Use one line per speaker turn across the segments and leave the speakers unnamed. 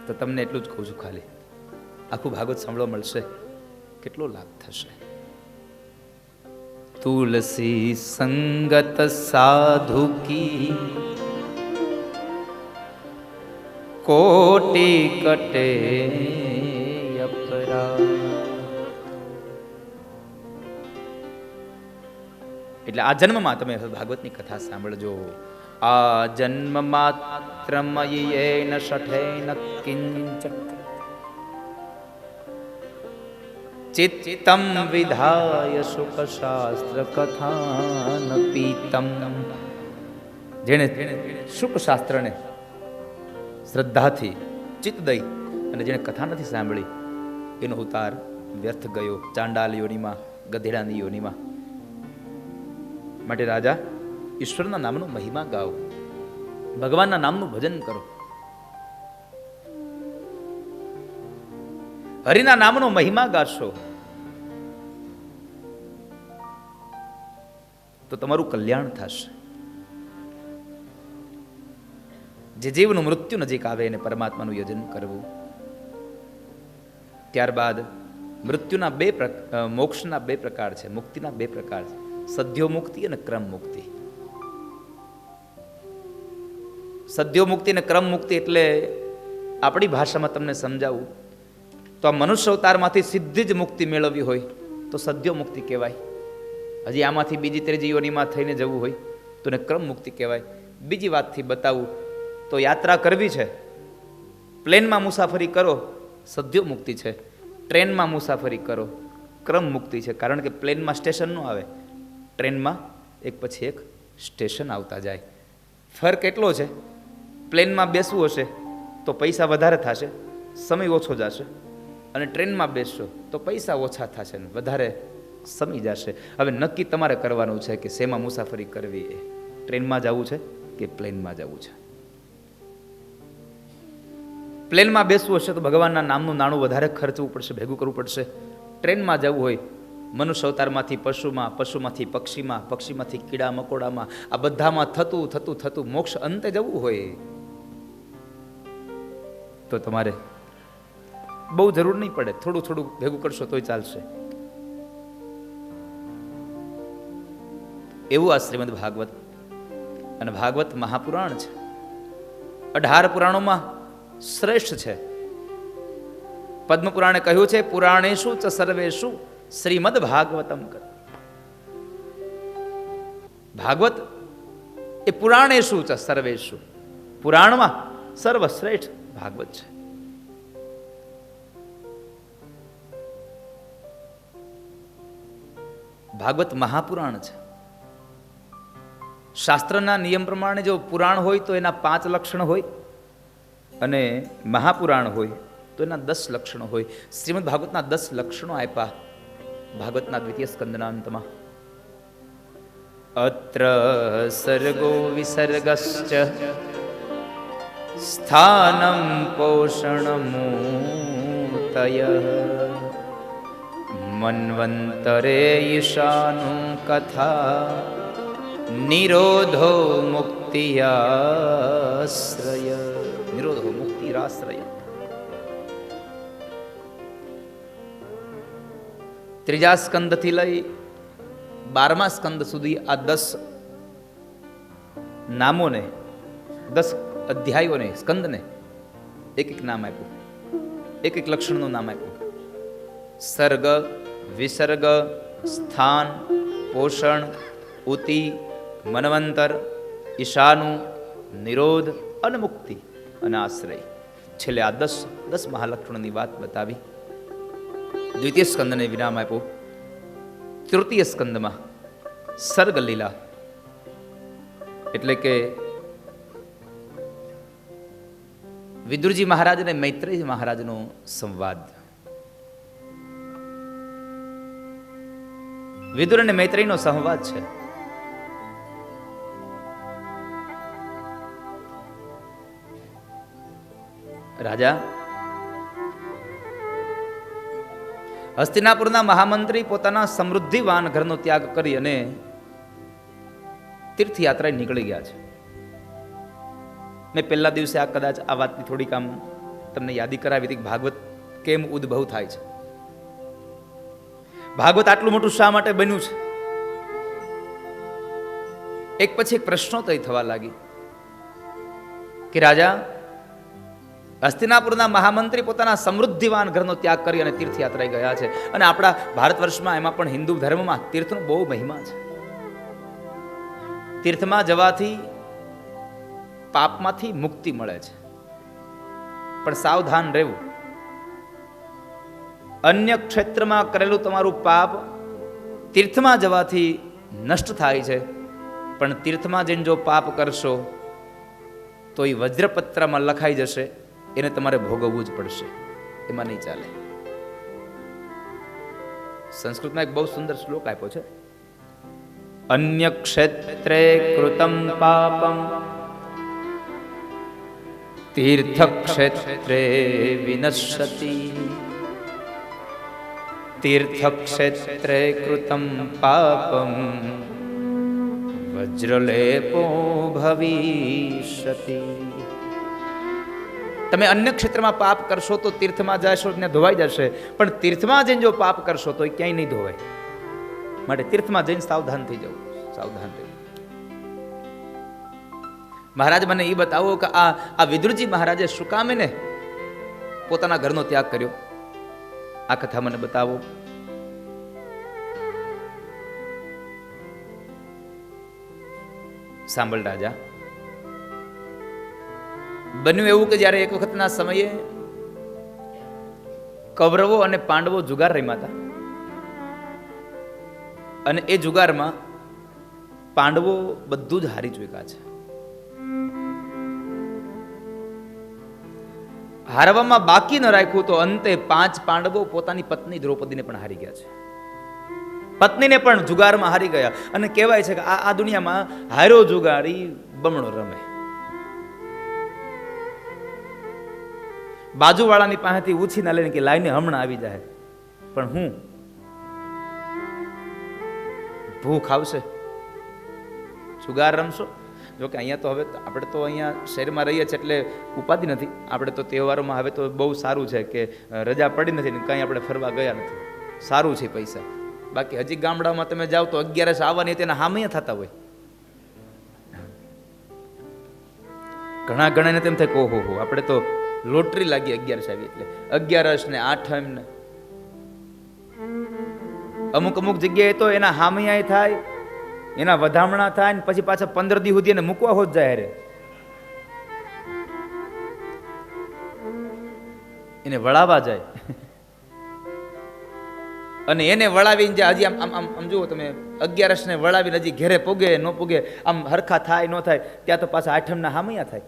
તો તમને એટલું જ કહું છું, ખાલી આખું ભાગવત સાંભળવા મળશે, કેટલો લાભ થશે. તુલસી સંગત સાધુ કી કોટી કટે અપરાધ. એટલે આ જન્મમાં તમે ભાગવતની કથા સાંભળજો. આ જન્મ માત્ર મયિયેન શઠેન કિંચક ચિત્તમ વિધાય સુખ શાસ્ત્ર કથાન પીતમ. જેણે સુખ શાસ્ત્રને શ્રદ્ધાથી ચિત્ત દઈ અને જેણે કથા નથી સાંભળી એનો ઉતાર વ્યર્થ ગયો, ચાંડાલ યોનીમાં, ગધેડાની યોનીમાં. માટે રાજા, ઈશ્વરના નામનો મહિમા ગાઓ, ભગવાનના નામનું ભજન કરો, હરિના નામનો મહિમા ગાશો તો તમારું કલ્યાણ થશે. જે જીવનું મૃત્યુ નજીક આવે એને પરમાત્માનું યજન કરવું. ત્યારબાદ મૃત્યુના મોક્ષના બે પ્રકાર છે, મુક્તિના બે પ્રકાર છે, સદ્યો મુક્તિ અને ક્રમ મુક્તિ. સદ્યો મુક્તિ અને ક્રમ મુક્તિ એટલે આપણી ભાષામાં તમને સમજાવું તો આ મનુષ્ય અવતારમાંથી સીધી જ મુક્તિ મેળવવી હોય તો સદ્યો મુક્તિ કહેવાય. હજી આમાંથી બીજી ત્રીજી યોનીમાં થઈને જવું હોય તો એને ક્રમ મુક્તિ કહેવાય. બીજી વાતથી બતાવું તો યાત્રા કરવી છે, પ્લેનમાં મુસાફરી કરો, સદ્યો મુક્તિ છે. ટ્રેનમાં મુસાફરી કરો, ક્રમ મુક્તિ છે. કારણ કે પ્લેનમાં સ્ટેશન ન આવે, ટ્રેનમાં એક પછી એક સ્ટેશન આવતા જાય. ફરક એટલો છે, પ્લેનમાં બેસવું હશે તો પૈસા વધારે થશે, સમય ઓછો જશે, અને ટ્રેનમાં બેસશો તો પૈસા ઓછા થશે ને વધારે સમય જશે. હવે નક્કી તમારે કરવાનું છે કે શેમાં મુસાફરી કરવી, એ ટ્રેનમાં જવું છે કે પ્લેનમાં જવું છે. પ્લેનમાં બેસવું હશે તો ભગવાનના નામનું નાણું વધારે ખર્ચવું પડશે, ભેગું કરવું પડશે. ટ્રેનમાં જવું હોય મનુષ્ય અવતારમાંથી પશુમાં, પશુમાંથી પક્ષીમાં, પક્ષીમાંથી કીડા મકોડામાં, આ બધામાં થતું થતું થતું મોક્ષ અંતે જવું હોય તો તમારે બહુ જરૂર નહીં પડે, થોડું થોડું ભેગું કરશો તોય ચાલશે. એવું આ શ્રીમદ ભાગવત. અને ભાગવત મહાપુરાણ છે, 18 પુરાણોમાં શ્રેષ્ઠ છે. પદ્મપુરાણે કહ્યું છે, પુરાણેશુ ચ સર્વેશુ શ્રીમદ ભાગવતમ કર. ભાગવત એ પુરાણેશુ ચ સર્વેશુ, પુરાણમાં સર્વશ્રેષ્ઠ ભાગવત છે. ભાગવત મહાપુરાણ છે. શાસ્ત્રના નિયમ પ્રમાણે જો પુરાણ હોય તો એના 5 લક્ષણ હોય અને મહાપુરાણ હોય તો એના 10 લક્ષણો હોય. શ્રીમદ ભાગવતના 10 લક્ષણો આપ્યા ભાગવતના દ્વિતીય સ્કંદના અંતમાં. અત્ર સર્ગો વિસર્ગશ્ચ સ્થાનમ પોષણમૂતયઃ મન્વંતરે ઈશાનું કથા નિરોધો મુક્તિયાશ્રય. નિરોધો મુક્તિરાશ્રય. ત્રીજા સ્કંદથી લઈ 12મા સ્કંદ સુધી આ 10 નામોને, 10 અધ્યાયોને, સ્કંદને એક એક નામ આપ્યું, એક એક લક્ષણનું નામ આપ્યું. સર્ગ, વિસર્ગ, સ્થાન, પોષણ, ઉતિ, મનવંતર, ઈશાનુ, નિરોધ અને મુક્તિ અને આશ્રય. છેલ્લે આ 10 મહાલક્ષણોની વાત બતાવી. દ્વિતીય સ્કંદને વિરામ આપ્યો. તૃતીય સ્કંદમાં સર્ગ લીલા એટલે કે વિદુરજી મહારાજ અને મૈત્રેય મહારાજનો સંવાદ. વિદુર અને મૈત્રેયનો સંવાદ છે. રાજા, હસ્તિનાપુરના મહામંત્રી પોતાના સમૃદ્ધિવાન ઘરનો ત્યાગ કરી અને તીર્થયાત્રાએ નીકળી ગયા છે. મેં પહેલા દિવસે કદાચ આ વાતની થોડીક આમ તમને યાદી કરાવી હતી કે ભાગવત કેમ ઉદ્ભવ થાય છે. ભાગવત આટલું મોટું શા માટે બન્યું છે? એક પછી એક પ્રશ્નોત્તરી થવા લાગી કે રાજા, હસ્તિનાપુરના મહામંત્રી પોતાના સમૃદ્ધિવાન ઘરનો ત્યાગ કરી અને તીર્થયાત્રાએ ગયા છે. અને આપણા ભારત વર્ષમાં, એમાં પણ હિન્દુ ધર્મમાં તીર્થનો બહુ મહિમા છે. તીર્થમાં જવાથી પાપમાંથી મુક્તિ મળે છે. પણ સાવધાન રહેવું, અન્ય ક્ષેત્રમાં કરેલું તમારું પાપ તીર્થમાં જવાથી નષ્ટ થાય છે. પણ તીર્થમાં જઈને જો પાપ કરશો તો એ વજ્રપત્રમાં લખાઈ જશે, એને તમારે ભોગવવું જ પડશે, એમાં નહીં ચાલે. સંસ્કૃતમાં એક બહુ સુંદર શ્લોક આપ્યો છે, અન્ય ક્ષેત્રે કૃતમ પાપમ તીર્થ ક્ષેત્રે વિનશ્યતિ. તીર્થ ક્ષેત્રે કૃતમ પાપમ વજ્રલેપો ભવિષ્યતિ. તમે અન્ય ક્ષેત્રમાં પાપ કરશો તો તીર્થમાં જશો ને ધોવાઈ જશે, પણ તીર્થમાં જઈને જો પાપ કરશો તો એ ક્યાંય નહીં ધોવાય. માટે તીર્થમાં જઈને સાવધાન થઈ જવું, સાવધાન થઈ. મહારાજ મને એ બતાવો કે આ વિદુરજી મહારાજે શું કામ એને પોતાના ઘરનો ત્યાગ કર્યો? આ કથા મને બતાવો. સાંભળ રાજા, બન્યું એવું કે જ્યારે એક વખતના સમયે કૌરવો અને પાંડવો જુગાર રમ્યા હતા, અને એ જુગારમાં પાંડવો બધું જ હારી ચૂક્યા છે. હારવામાં બાકી ન રાખ્યું તો અંતે 5 પાંડવો પોતાની પત્ની દ્રૌપદીને પણ હારી ગયા છે. પત્નીને પણ જુગારમાં હારી ગયા. અને કહેવાય છે કે આ દુનિયામાં હાર્યો જુગારી બમણો રમે. બાજુવાળાની પાસેથી ઉછીના લઈને કે લાઈને હમણાં આવી જાય, પણ હું ભૂખ આવશે, જુગાર રમશો. જોકે અહીંયા તો હવે આપણે તો અહીંયા શહેરમાં રહીએ છીએ એટલે ઉપાધિ નથી. આપણે તો તહેવારોમાં હવે તો બહુ સારું છે કે રજા પડી નથી ને કંઈ આપણે ફરવા ગયા નથી, સારું છે પૈસા. બાકી હજી ગામડામાં તમે જાઓ તો 11 આવવાની તેના હામે થતા હોય. ઘણાને તેમ થાય ઓહો હો, આપણે તો લોટરી લાગી 11 આવી એટલે 11 ને 8 ને અમુક જગ્યાએ તો એના હામિયા થાય, એના વધામણા થાય ને પછી પાછા 15 દી સુધી એને મૂકવા હોત જાય રે, એને વળાવા જાય. અને એને વળાવીને જે હજી આમ જુઓ તમે, 11 ને વળાવીને હજી ઘેરે પોગે ન પોગે, આમ હરખા થાય ન થાય, ત્યાં તો પાછા 8 ના હામિયા થાય.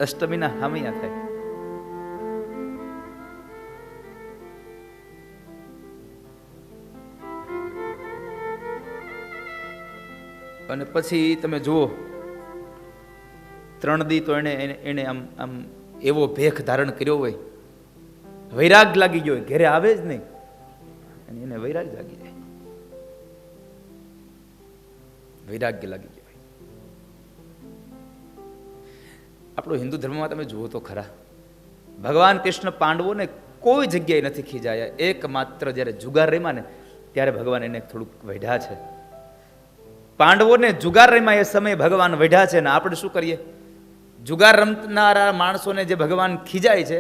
અષ્ટમીના હામિયા થાય. અને પછી તમે જુઓ 3 દી તો એને આમ એવો ભેખ ધારણ કર્યો હોય, વૈરાગ લાગી ગયો હોય, ઘરે આવે જ નહીં, અને એને વૈરાગ લાગી જાય, વૈરાગ્ય લાગી ગયો. આપણો હિન્દુ ધર્મમાં તમે જુઓ તો ખરા, ભગવાન કૃષ્ણ પાંડવોને કોઈ જગ્યાએ નથી ખીજાયા. એકમાત્ર જ્યારે જુગાર રમ્યા ને ત્યારે ભગવાન એને થોડુંક વઢ્યા છે. પાંડવોને જુગાર રમ્યા એ સમયે ભગવાન વઢ્યા છે. ને આપણે શું કરીએ? જુગાર રમનારા માણસોને જે ભગવાન ખીજાય છે,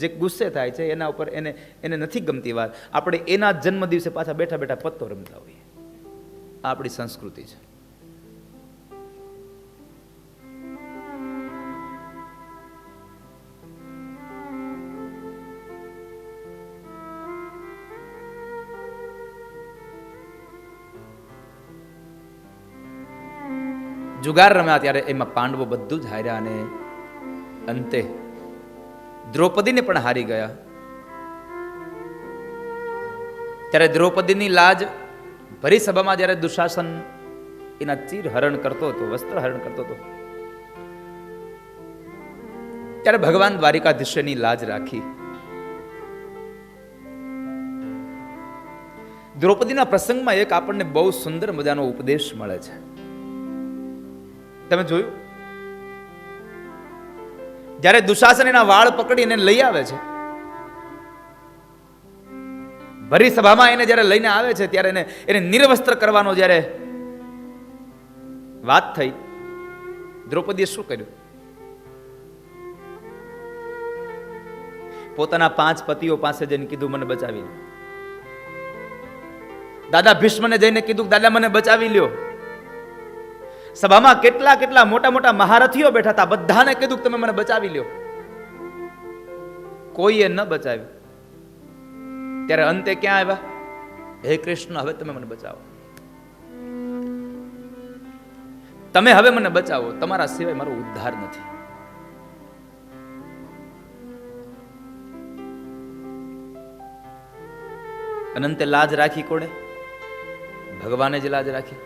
જે ગુસ્સે થાય છે, એના ઉપર એને નથી ગમતી વાત, આપણે એના જન્મ દિવસે પાછા બેઠા બેઠા પત્તો રમતા હોઈએ. આ આપણી સંસ્કૃતિ છે. જુગાર રમ્યા ત્યારે એમાં પાંડવો બધું જ હાર્યા અને અંતે દ્રૌપદીને પણ હારી ગયા. ત્યારે દ્રૌપદીની લાજ ભરી સભામાં જ્યારે દુશાસન એના ચીર હરણ કરતો હતો, વસ્ત્ર હરણ કરતો હતો, ત્યારે ભગવાન દ્વારિકાધીશની લાજ રાખી દ્રૌપદીના પ્રસંગમાં એક આપણને બહુ સુંદર મજાનો ઉપદેશ મળે છે. તમે જોયું, જ્યારે દુશાસન એના વાળ પકડીને લઈ આવે છે, ભરી સભામાં એને જ્યારે લઈને આવે છે, ત્યારે એને નિર્વસ્ત્ર કરવાનો જ્યારે વાત થઈ, દ્રૌપદીએ શું કર્યું? પોતાના 5 પતિઓ પાસે જઈને કીધું, મને બચાવી લો. દાદા ભીષ્મને જઈને કીધું, દાદા મને બચાવી લ્યો. સભામાં કેટલા કેટલા મોટા મોટા મહારથીઓ બેઠા હતા, બધાને કીધું તમે મને બચાવી લ્યો. કોઈએ ન બચાવ્યું. ત્યારે અંતે ક્યાં આવ્યા? હે કૃષ્ણ, હવે તમે મને બચાવો, તમે હવે મને બચાવો, તમારા સિવાય મારો ઉદ્ધાર નથી. અનંતે લાજ રાખી કોણે? ભગવાને જ લાજ રાખી.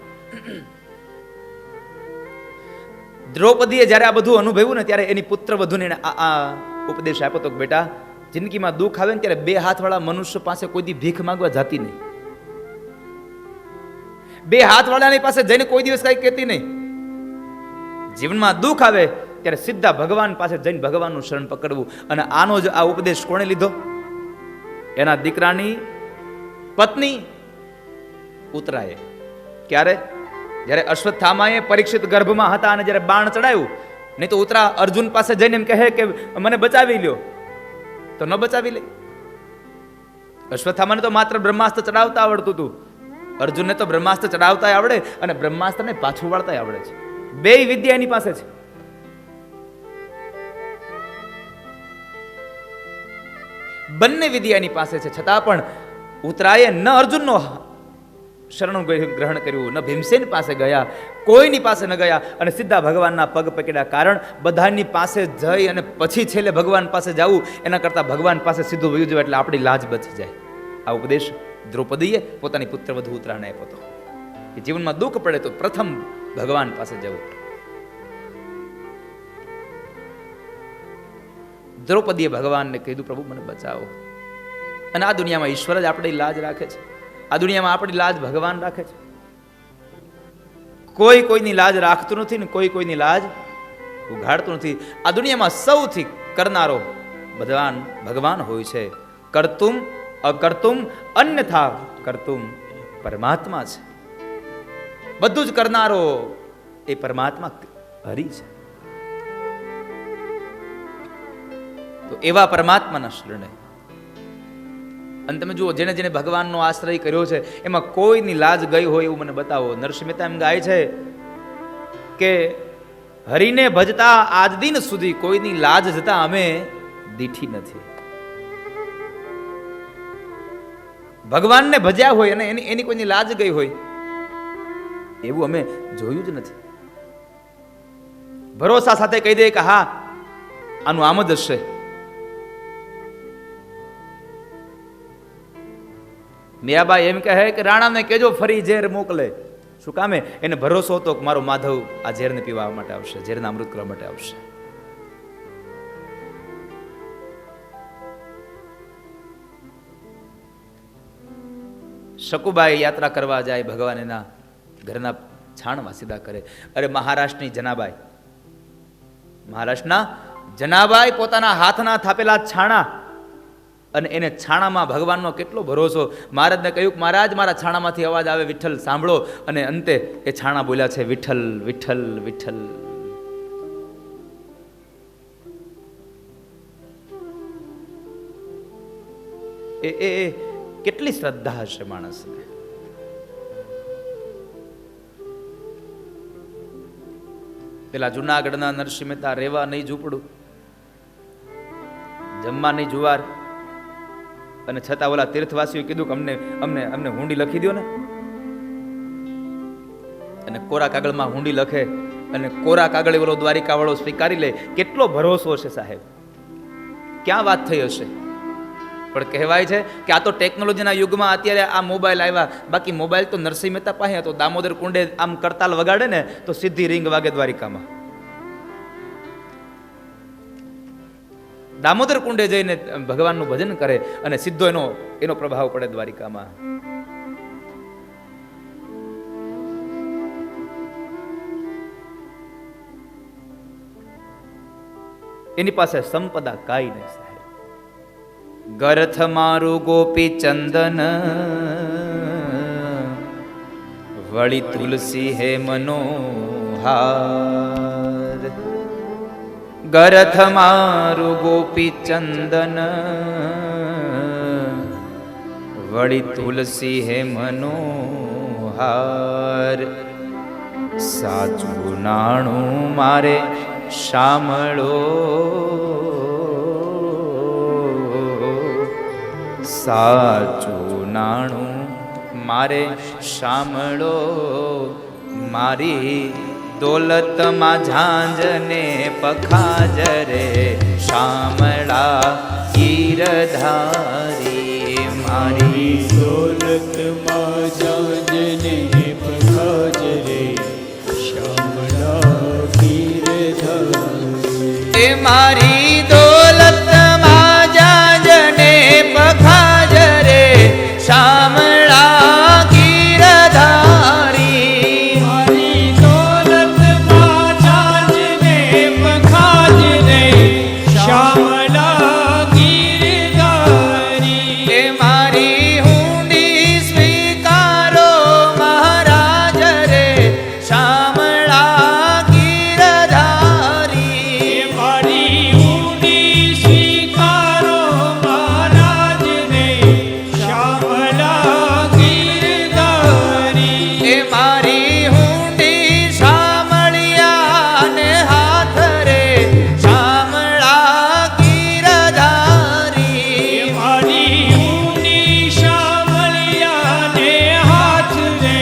દ્રૌપદીએ જ્યારે આ બધું અનુભવ્યું ને, ત્યારે એની પુત્ર વધુને આ ઉપદેશ આપ્યો તો, બેટા જિંદગીમાં દુઃખ આવે ને ત્યારે 2 હાથવાળા મનુષ્ય પાસે કોઈ દી ભીખ માંગવા જાતી નહીં. 2 હાથવાળાની પાસે જઈને કોઈ દિવસ કઈ કહેતી નહીં. જીવનમાં દુઃખ આવે ત્યારે સીધા ભગવાન પાસે જઈને ભગવાનનું શરણ પકડવું. અને આનો જ આ ઉપદેશ કોણે લીધો? એના દીકરાની પત્ની ઉતરાએ. ક્યારે? જ્યારે અશ્વત્થામાએ પરીક્ષિત ગર્ભમાં હતા અને જ્યારે બાણ ચડાયું, નહીં તો ઉતરા અર્જુન પાસે જઈને એમ કહે કે મને બચાવી લ્યો, તો ન બચાવી લે. અશ્વત્થામાને તો માત્ર બ્રહ્માસ્ત્ર ચડાવતા આવડતું હતું, અર્જુનને તો બ્રહ્માસ્ત્ર ચડાવતા આવડે અને બ્રહ્માસ્ત્રને પાછું વાળતા આવડે છે. 2 વિદ્યા એની પાસે છે. બંને વિદ્યા એની પાસે છે, છતાં પણ ઉતરાએ ન અર્જુનનો શરણ ગ્રહણ કર્યું, ન ભીમસેન પાસે ગયા, કોઈની પાસે ન ગયા અને સીધા ભગવાનના પગ પકડ્યા. કારણ બધાની પાસે જઈ અને પછી છેલ્લે ભગવાન પાસે જવું એના કરતા ભગવાન પાસે સીધું વયું જવું, એટલે આપણી લાજ બચી જાય. આ ઉપદેશ દ્રૌપદીએ પોતાની પુત્ર વધુ ઉતરાને આપ્યો હતો કે જીવનમાં દુઃખ પડે તો પ્રથમ ભગવાન પાસે જવું. દ્રૌપદીએ ભગવાનને કીધું, પ્રભુ મને બચાવો. અને આ દુનિયામાં ઈશ્વર જ આપણી લાજ રાખે છે. આ દુનિયામાં આપણી લાજ ભગવાન રાખે છે. કોઈ કોઈની લાજ રાખતું નથી ને કોઈ કોઈની લાજ ઉઘાડતું નથી. આ દુનિયામાં સૌથી કરનારો ભગવાન હોય છે. કર્તુમ અકર્તુમ અન્યથા કર્તુમ પરમાત્મા છે. બધું જ કરનારો એ પરમાત્મા હરિ છે. તો એવા પરમાત્માના શરણે. અને તમે જુઓ, જેને જેને ભગવાનનો આશ્રય કર્યો છે એમાં કોઈની લાજ ગઈ હોય એવું મને બતાવો. નરસિંહ મહેતા એમ ગાય છે કે હરિને ભજતા આજ દિન સુધી કોઈની લાજ જતા અમે દીઠી નથી. ભગવાનને ભજ્યા હોય અને એની કોઈની લાજ ગઈ હોય એવું અમે જોયું જ નથી. ભરોસા સાથે કહી દે કે હા આનું આમ જ હશે. મીરાબાઈ એમ કહે કે રાણાને કેજો ફરી ઝેર મોકલે. શું કામે? એને ભરોસો હતો કે મારો માધવ આ ઝેરને પીવા માટે આવશે, ઝેરના અમૃત કરવા માટે આવશે. શકુબાઈ યાત્રા કરવા જાય, ભગવાન એના ઘરના છાણમાં સીધા કરે. અરે મહારાષ્ટ્રની જનાબાઈ પોતાના હાથના થાપેલા છાણા અને એને છાણામાં ભગવાનનો કેટલો ભરોસો. મહારાજને કહ્યું કે મહારાજ મારા છાણામાંથી અવાજ આવે, વિઠ્ઠલ સાંભળો. અને અંતે એ છાણા બોલ્યા છે વિઠ્ઠલ વિઠ્ઠલ વિઠ્ઠલ. એ કેટલી શ્રદ્ધા હશે માણસને. પેલા જુનાગઢના નરસિંહ મહેતા રેવા નહીં ઝૂંપડું, જમવા નહીં જુવાર, અને છતાં ઓલા તીર્થવાસીઓ કીધું કે અમને હુંડી લખી દો ને. અને કોરા કાગળમાં હુંડી લખે અને કોરા કાગળે ઓલો દ્વારિકા વાળો સ્વીકારી લે. કેટલો ભરોસો હશે સાહેબ, ક્યાં વાત થઈ હશે. પણ કહેવાય છે કે આ તો ટેકનોલોજીના યુગમાં અત્યારે આ મોબાઈલ આવ્યા. બાકી મોબાઈલ તો નરસિંહ મહેતા પાસે હતો. દામોદર કુંડે આમ કરતાલ વગાડે ને તો સીધી રીંગ વાગે દ્વારિકામાં. દામોદર કુંડે જઈને ભગવાનનું ભજન કરે અને સીધો એનો પ્રભાવ પડે દ્વારિકામાં. એની પાસે સંપદા કાંઈ નહીં સાહેબ. ગરથ મારું ગોપી ચંદન, વળી તુલસી હે મનોહાર. ગરથ મારું ગોપી ચંદન, વળી તુલસી હે મનોહાર. સાચું નાણું મારે શામળો, સાચું નાણું મારે શામળો. મારી દોલતમાં ઝાંઝને પખાજ રે શામળા ગીરધારી. મારી
દોલતમાં ઝાંઝને પખાજ રે શામળા ગીરધારી.
એ મારી દોલતમાં ઝાંઝને પખાજ રે શામળા ગીરધારી.
મારી દોલતમાં ઝાંઝને પખાજ રે શામળા ગીરધારી.
એ મારી હુંડી સ્વીકારો મહારાજ રે શામળા ગીરધારી.
મારી ઊંડી સ્વીકારો મહારાજને શામળા ગીરધારી.
એ મારી હુંડી શામળિયાને હાથ રે શામળા ગીરધારી.
મારી ઊંડી શામળિયાને હાથ રે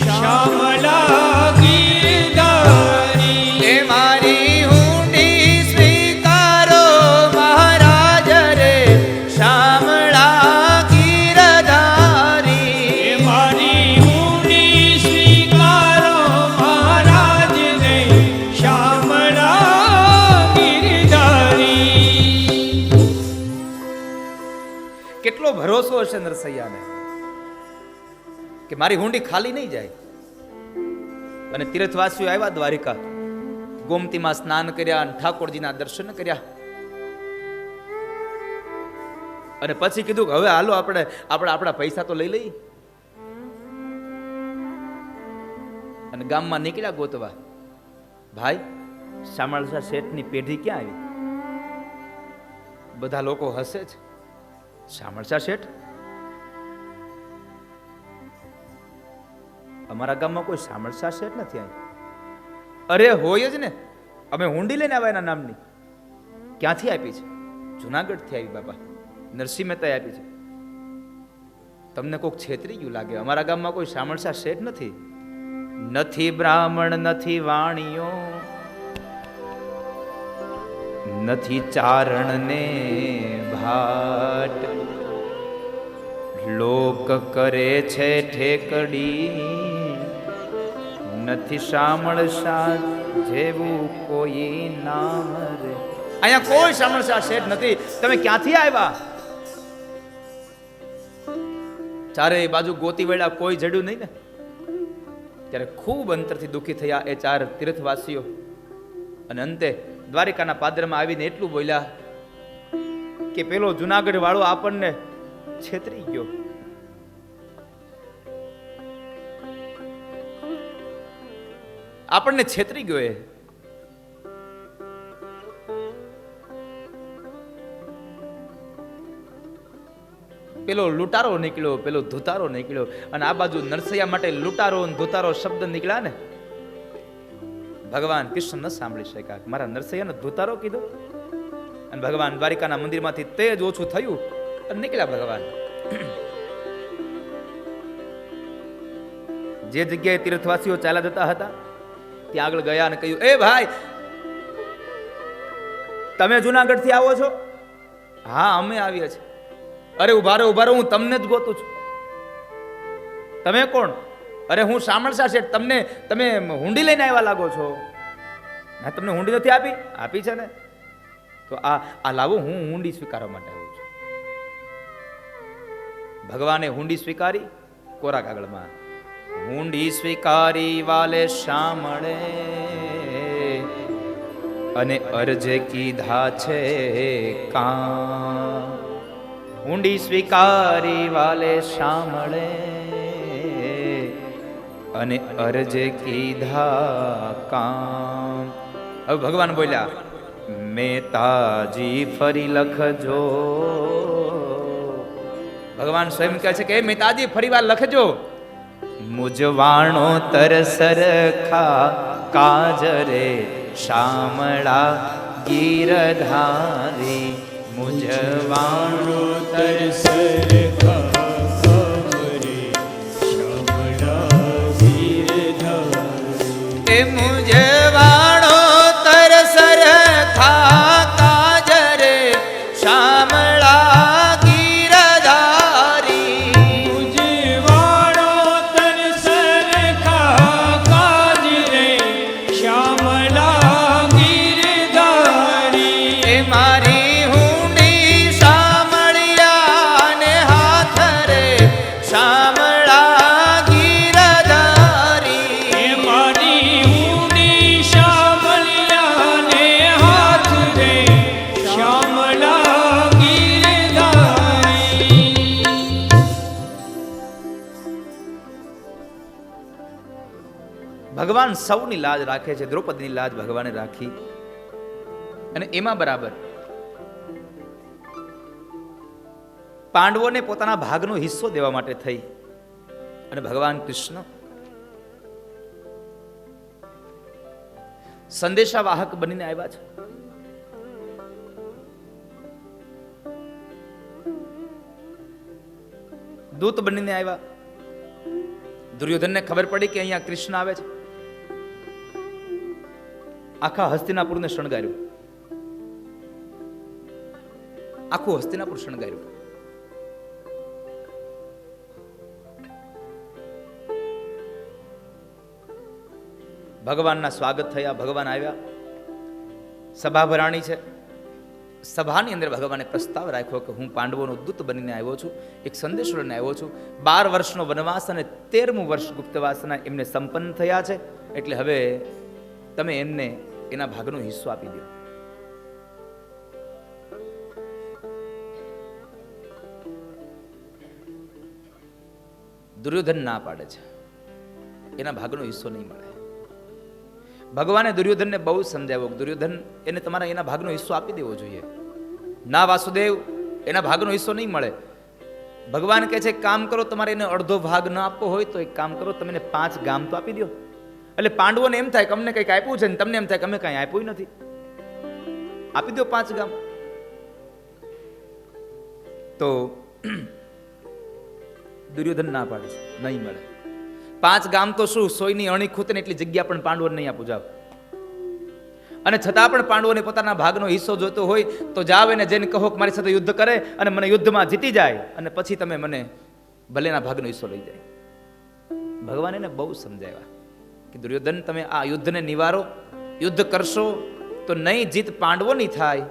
શામળા ગીરધારી.
એ મારી હુંડી સ્વીકારો મહારાજ રે શામળા ગીરધારી.
મારી ઊંડી સ્વીકારો મહારાજને શામળા ગીરધારી.
કેટલો ભરોસો હશે નરસૈયાને કે મારી હુંડી ખાલી નહીં જાય. અને તીર્થવાસીઓ આવ્યા દ્વારિકા, ગોમતીમાં સ્નાન કર્યા અને ઠાકોરજીના દર્શન કર્યા. અને પછી કીધું કે હવે હાલો આપણે આપણા પૈસા તો લઈ લઈએ. અને ગામમાં નીકળ્યા ગોતવા. ભાઈ, શામળશા શેઠની પેઢી ક્યાં આવી? બધા લોકો હસે છે. શામળશા શેઠ? અમારા ગામમાં કોઈ શામળશા શેઠ નથી આવી. અરે હોય જ ને, અમે હુંડી લઈને આવ્યા એના નામની. ક્યાંથી આપી છે? જુનાગઢથી આવી બાપા, નરસિંહ મહેતાએ આપી છે. તમને કોઈક છેતરી ગયું લાગે. અમારા ગામમાં કોઈ શામળશા શેઠ નથી. નથી બ્રાહ્મણ, નથી વાણિયો, નથી ચારણ ને ભાટ. લોક કરે છે ઠેકડી, નથી શામળશા જેવું કોઈ નામ રે. અહીંયા કોઈ શામળશા શેઠ નથી. તમે ક્યાંથી આવ્યા? ચારે બાજુ ગોતી વળ્યા, કોઈ જડ્યું નહીં ને. ત્યારે ખૂબ અંતરથી દુઃખી થયા એ ચાર તીર્થવાસીઓ. અને અંતે દ્વારિકાના પાદરમાં આવીને એટલું બોલ્યા કે પેલો જુનાગઢ વાળો આપણને છેતરી ગયો. આપણને છેતરી ગયો. એ પેલો લૂંટારો નીકળ્યો, પેલો ધુતારો નીકળ્યો. અને આ બાજુ નરસૈયા માટે લૂંટારો અને ધુતારો શબ્દ નીકળ્યા ને, ભગવાન કૃષ્ણ ન સાંભળી શક્યા. મારા નરસૈયાને ધુતારો કીધો. અને ભગવાન દ્વારિકાના મંદિરમાંથી તેજ ઓછું થયું અને નીકળ્યા ભગવાન. જે જગ્યાએ તીર્થવાસીઓ ચાલ્યા જતા હતા ત્યાં આગળ ગયા અને કહ્યું, એ ભાઈ, તમે જુનાગઢ થી આવો છો? હા, અમે આવીએ છીએ. અરે ઉભા રહો, હું તમને જ ગોતું છું. તમે કોણ? અરે હું શામળશા શેઠ. તમે હુંડી લઈને આવ્યા લાગો છો. ના, તમને હુંડી નથી આપી? આપી છે ને. તો આ લાવો, હું હુંડી સ્વીકારવા માટે આવું છું. ભગવાને હુંડી સ્વીકારી કોરા કાગળમાં. હુંડી સ્વીકારી વાલે શામળે, અને અરજે કીધા છે કામ. ઊંડી સ્વીકારી વાલે સાંભળે અને અરજે કીધા કામ. હવે ભગવાન બોલ્યા, મેતાજી ફરી લખજો. ભગવાન સ્વયં કહે છે કે મેતાજી ફરી વાર લખજો. મુજવાણો તરસરખા કાજરે શામળા ગીરધારી. મુજવાણો
તરસરખા કાજરે શામળા ગીરધારી.
એ મુજવાણો તરસરખા કાજરે શામળા ગીરધારી.
મુજવાણો તરસરખા કાજરે શ્યામળા ગીરધારી.
એ મારી હુંડી શામળિયા ને હાથ રે શામળા ગીરધારી.
એ મારી ઊંડી શામળિયાને હાથ રે શ્યામળા ગીરધારી.
ભગવાન સૌની લાજ રાખે છે. દ્રૌપદીની લાજ ભગવાને રાખી અને એમાં બરાબર પાંડવોને પોતાના ભાગનો હિસ્સો દેવા માટે થઈ અને ભગવાન કૃષ્ણ સંદેશા વાહક બનીને આવ્યા છે. દૂત બનીને આવ્યા. દુર્યોધનને ખબર પડી કે અહીંયા કૃષ્ણ આવે છે. આખા હસ્તિનાપુરને શણગાર્યું. આખું હસ્તિનાપુર શણગાર્યું. ભગવાનના સ્વાગત થયા. ભગવાન આવ્યા. સભા ભરાણી છે. સભાની અંદર ભગવાને પ્રસ્તાવ રાખ્યો કે હું પાંડવોનો દૂત બનીને આવ્યો છું, એક સંદેશો લઈને આવ્યો છું. 12 વર્ષનો વનવાસ અને 13મું વર્ષ ગુપ્તવાસના એમને સંપન્ન થયા છે, એટલે હવે તમે એમને એના ભાગનો હિસ્સો આપી દો. દુર્યોધન ના પાડે છે, એના ભાગનો હિસ્સો નહીં મળે. ભગવાને દુર્યોધનને બહુ સમજાવ્યો કે દુર્યોધન એને તમારા એના ભાગનો હિસ્સો આપી દેવો જોઈએ. ના વાસુદેવ, એના ભાગનો હિસ્સો નહીં મળે. ભગવાન કહે છે કામ કરો, તમારે એને અડધો ભાગ ન આપવો હોય તો એક કામ કરો, તમે એને 5 ગામ તો આપી દો. એટલે પાંડવોને એમ થાય કે અમને કંઈક આપ્યું છે ને તમને એમ થાય કે અમે કંઈ આપ્યું નથી. આપી દો 5 ગામ. તો દુર્યોધન ના પાડે છે, નહીં મળે. 5 ગામ તો શું, સોયની અણી ખૂતે ને એટલી જગ્યા પણ પાંડવોને નહીં આપું જાવ. અને છતાં પણ પાંડવોને પોતાના ભાગનો હિસ્સો જોતો હોય તો જાવ એને જઈને કહો કે મારી સાથે યુદ્ધ કરે અને મને યુદ્ધમાં જીતી જાય અને પછી તમે મને ભલેના ભાગનો હિસ્સો લઈ જાય. ભગવાન એને બહુ સમજાવ્યા કે દુર્યોધન તમે આ યુદ્ધને નિવારો. યુદ્ધ કરશો તો નહીં જીત પાંડવોની થાય,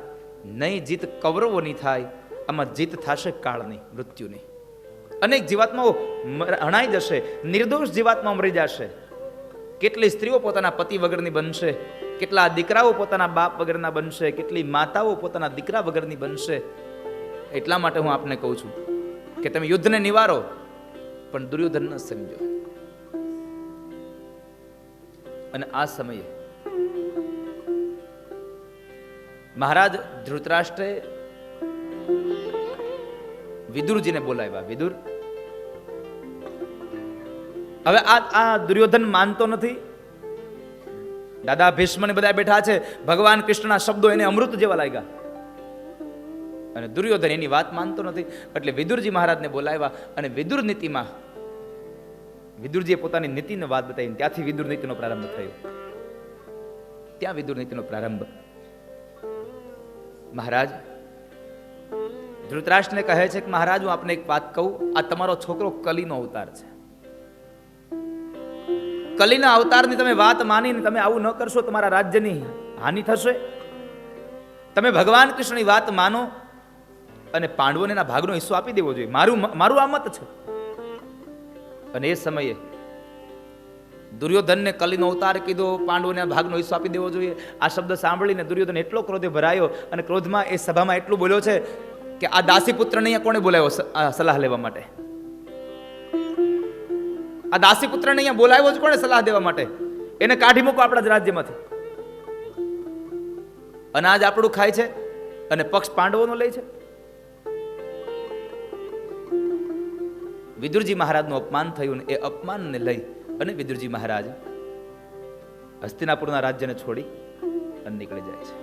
નહીં જીત કૌરવોની થાય, આમાં જીત થશે કાળની, મૃત્યુની. અનેક જીવાત્માઓ હણાઈ જશે, નિર્દોષ જીવાત્માઓ મરી જશે. કેટલી સ્ત્રીઓ પોતાના પતિ વગરની બનશે, કેટલા દીકરાઓ પોતાના બાપ વગરના બનશે, કેટલી માતાઓ પોતાના દીકરા વગરની બનશે. એટલા માટે હું આપને કહું છું કે તમે યુદ્ધને નિવારો, પણ દુર્યોધન ન સમજો. અને આ સમયે મહારાજ ધૃતરાષ્ટ્રે વિદુરજીને બોલાવ્યા. વિદુર, હવે આ દુર્યોધન માનતો નથી. દાદા ભીષ્મ ને બધા બેઠા છે. ભગવાન કૃષ્ણના શબ્દો એને અમૃત જેવા લાગ્યા અને દુર્યોધન એની વાત માનતો નથી. એટલે વિદુરજી મહારાજને બોલાવ્યા અને વિદુર નીતિમાં વિદુરજીએ પોતાની નીતિની વાત બતાવી. ત્યાંથી વિદુર નીતિનો પ્રારંભ થયો. ત્યાં વિદુર નીતિનો પ્રારંભ. મહારાજ ધૃતરાષ્ટ્રને કહે છે કે મહારાજ હું આપને એક વાત કહું, આ તમારો છોકરો કલીનો અવતાર છે. કલીના અવતારની તમે વાત માનીને તમે આવું ન કરશો, તમારા રાજ્યની હાનિ થશે. તમે ભગવાન કૃષ્ણની વાત માનો અને પાંડવોને એના ભાગનો હિસ્સો આપી દેવો જોઈએ. મારું આ મત છે. અને એ સમયે દુર્યોધનને કલીનો અવતાર કીધો, પાંડવોને આ ભાગનો હિસ્સો આપી દેવો જોઈએ. આ શબ્દ સાંભળીને દુર્યોધન એટલો ક્રોધે ભરાયો અને ક્રોધમાં એ સભામાં એટલું બોલ્યો છે કે આ દાસીપુત્રને અહીંયા કોણે બોલાવ્યો સલાહ લેવા માટે? આ દાસીપુત્રને અહીંયા બોલાવ્યો જ કોણે સલાહ દેવા માટે? એને કાઢી મૂકો આપણા જ રાજ્યમાંથી. અનાજ આપણું ખાય છે અને પક્ષ પાંડવોનો લે છે. વિદુરજી મહારાજનું અપમાન થયું ને એ અપમાનને લઈ અને વિદુરજી મહારાજ હસ્તિનાપુરના રાજ્યને છોડી અને નીકળી જાય છે.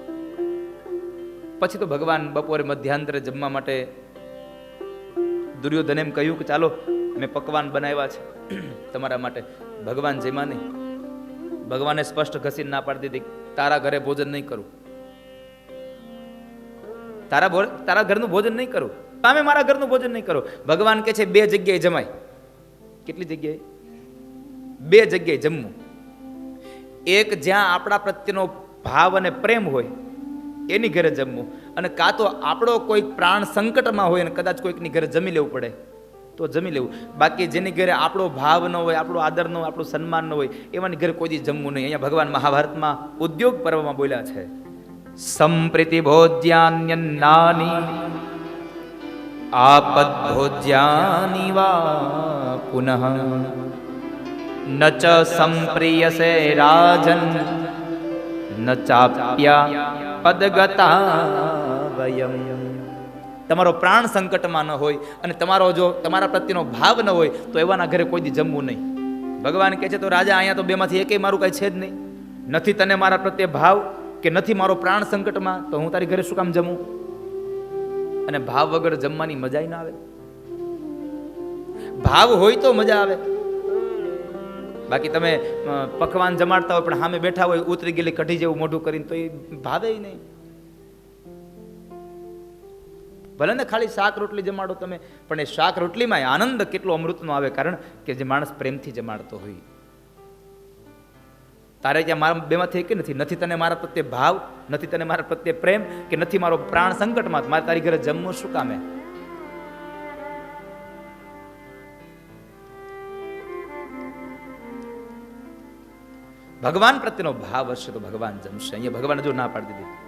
પછી તો ભગવાન બપોરે મધ્યાંતરે જમવા માટે દુર્યોધન એમ કહ્યું કે ચાલો મેં પકવાન બનાવ્યા છે તમારા માટે. ભગવાન જેમાં નહીં. ભગવાને સ્પષ્ટ ઘસીને ના પાડી દીધી, તારા ઘરે ભોજન નહીં કરું, તારા ઘરનું ભોજન નહીં કરું, તમે મારા ઘરનું ભોજન નહીં કરો. ભગવાન કે છે 2 જગ્યાએ જમાય. કેટલી જગ્યાએ? 2 જગ્યાએ જમવું. એક જ્યાં આપણા પ્રત્યેનો ભાવ અને પ્રેમ હોય એની ઘરે જમવું, અને કાં તો આપણો કોઈ પ્રાણ સંકટમાં હોય અને કદાચ કોઈકની ઘરે જમી લેવું પડે તો જમી લેવું. બાકી જેની ઘરે આપણો ભાવ ન હોય, આપણો આદર ન હોય, આપણું સન્માન ન હોય એવાની ઘરે કોઈ દી જમવું નહીં. અહીંયા ભગવાન મહાભારતમાં ઉદ્યોગ પર્વમાં બોલ્યા છે, સંપ્રીતિ ભોજ્યાન્યન્નાની આપદ ભોજ્યાની વા પુનઃ ન ચ સંપ્રિયસે રાજન ન ચાપ્યા પદગતા વયમ. તમારો પ્રાણ સંકટમાં ન હોય અને તમારા પ્રત્યેનો ભાવ ન હોય તો એવાના ઘરે કોઈ દી જમવું નહીં. ભગવાન કહે છે તો રાજા અહીંયા તો બેમાંથી એકેય મારું કઈ છે જ નહીં. નથી તને મારા પ્રત્યે ભાવ કે નથી મારો પ્રાણ સંકટમાં, તો હું તારી ઘરે શું કામ જમું? અને ભાવ વગર જમવાની મજા ના આવે. ભાવ હોય તો મજા આવે. બાકી તમે પકવાન જમાડતા હોય પણ સામે બેઠા હોય ઉતરી ગયેલી કઢી જેવું મોઢું કરીને તો એ ભાવે નહીં. ભલે ને ખાલી શાક રોટલી જમાડો તમે, પણ એ શાક રોટલીમાં આનંદ કેટલો અમૃતનો આવે, કારણ કે જે માણસ પ્રેમથી જમાડતો હોય. તારે ત્યાં મારા બેમાંથી કે નથી તને મારા પ્રત્યે ભાવ, નથી તને મારા પ્રત્યે પ્રેમ, કે નથી મારો પ્રાણ સંકટમાં, મારે તારી ઘરે જમવું શું કામે? ભગવાન પ્રત્યેનો ભાવ હશે તો ભગવાન જમશે. અહીંયા ભગવાને જો ના પાડી દીધી.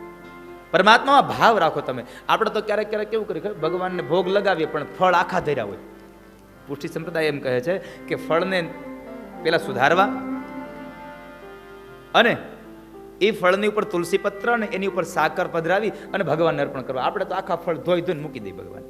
પરમાત્મામાં ભાવ રાખો તમે. આપણે તો ક્યારેક ક્યારેક કેવું કરીએ, ભગવાનને ભોગ લગાવીએ પણ ફળ આખા ધર્યા હોય. પુષ્ટિ સંપ્રદાય એમ કહે છે કે ફળને પેલા સુધારવા અને એ ફળની ઉપર તુલસી પત્ર અને એની ઉપર સાકર પધરાવી અને ભગવાનને અર્પણ કરવા. આપણે તો આખા ફળ ધોઈ ધોઈને મૂકી દઈએ ભગવાન.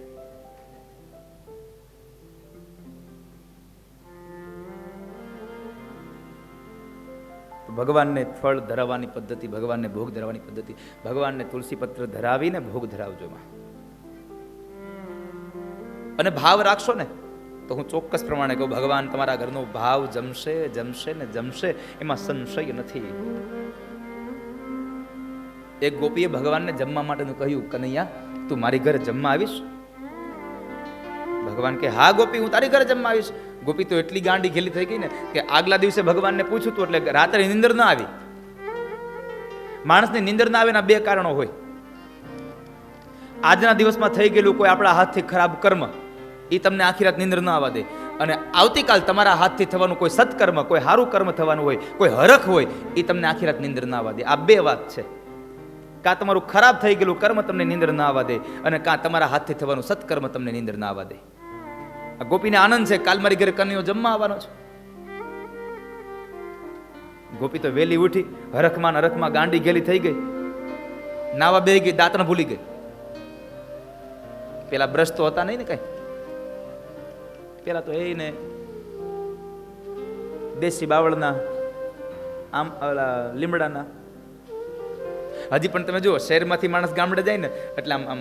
ભગવાનને ફળ ધરાવવાની પદ્ધતિ, ભગવાનને ભોગ ધરાવવાની પદ્ધતિ, ભગવાનને તુલસી પત્ર ધરાવીને ભોગ ધરાવજો માં. અને ભાવ રાખશો ને તો હું ચોક્કસ પ્રમાણે કહું, ભગવાન તમારા ઘરનો ભાવ જમશે, જમશે ને જમશે, એમાં સંશય નથી. એક ગોપીએ ભગવાનને જમવા માટેનું કહ્યું, કનૈયા તું મારી ઘરે જમવા આવીશ? ભગવાન કે હા ગોપી, હું તારી ઘરે જમવા આવીશ. ગોપી તો એટલી ગાંડી ઘેલી થઈ ગઈ ને કે આગલા દિવસે ભગવાનને પૂછ્યું તું એટલે રાત્રે નિંદર ના આવી. માણસની નિંદર ના આવે ના 2 કારણો હોય. આજના દિવસમાં થઈ ગયેલું કોઈ આપણા હાથથી ખરાબ કર્મ, એ તમને આખી રાત નિંદર ના આવવા દે. અને આવતીકાલ તમારા હાથથી થવાનું કોઈ સત્કર્મ, કોઈ સારું કર્મ થવાનું હોય, કોઈ હરખ હોય, એ તમને આખી રાત નિંદર ના આવવા દે. આ 2 વાત છે. કાં તમારું ખરાબ થઈ ગયેલું કર્મ તમને નિંદર ના આવવા દે, અને કાં તમારા હાથથી થવાનું સત્કર્મ તમને નિંદર ના આવવા દે. આ ગોપીને આનંદ છે, કાલ મારી ઘરે કન્યો જમવા આવવાનો છે. ગોપી તો વેલી ઉઠી, હરખમાં હરખમાં ગાંડી ગેલી થઈ ગઈ, નાવા બે ગઈ, દાંતણ ભૂલી ગઈ. પેલા બ્રશ તો હતા નહીં ને કઈ. પેલા તો એને દેશી બાવળના, આમ લીમડાના. હજી પણ તમે જુઓ, શહેરમાંથી માણસ ગામડે જાય ને એટલે આમ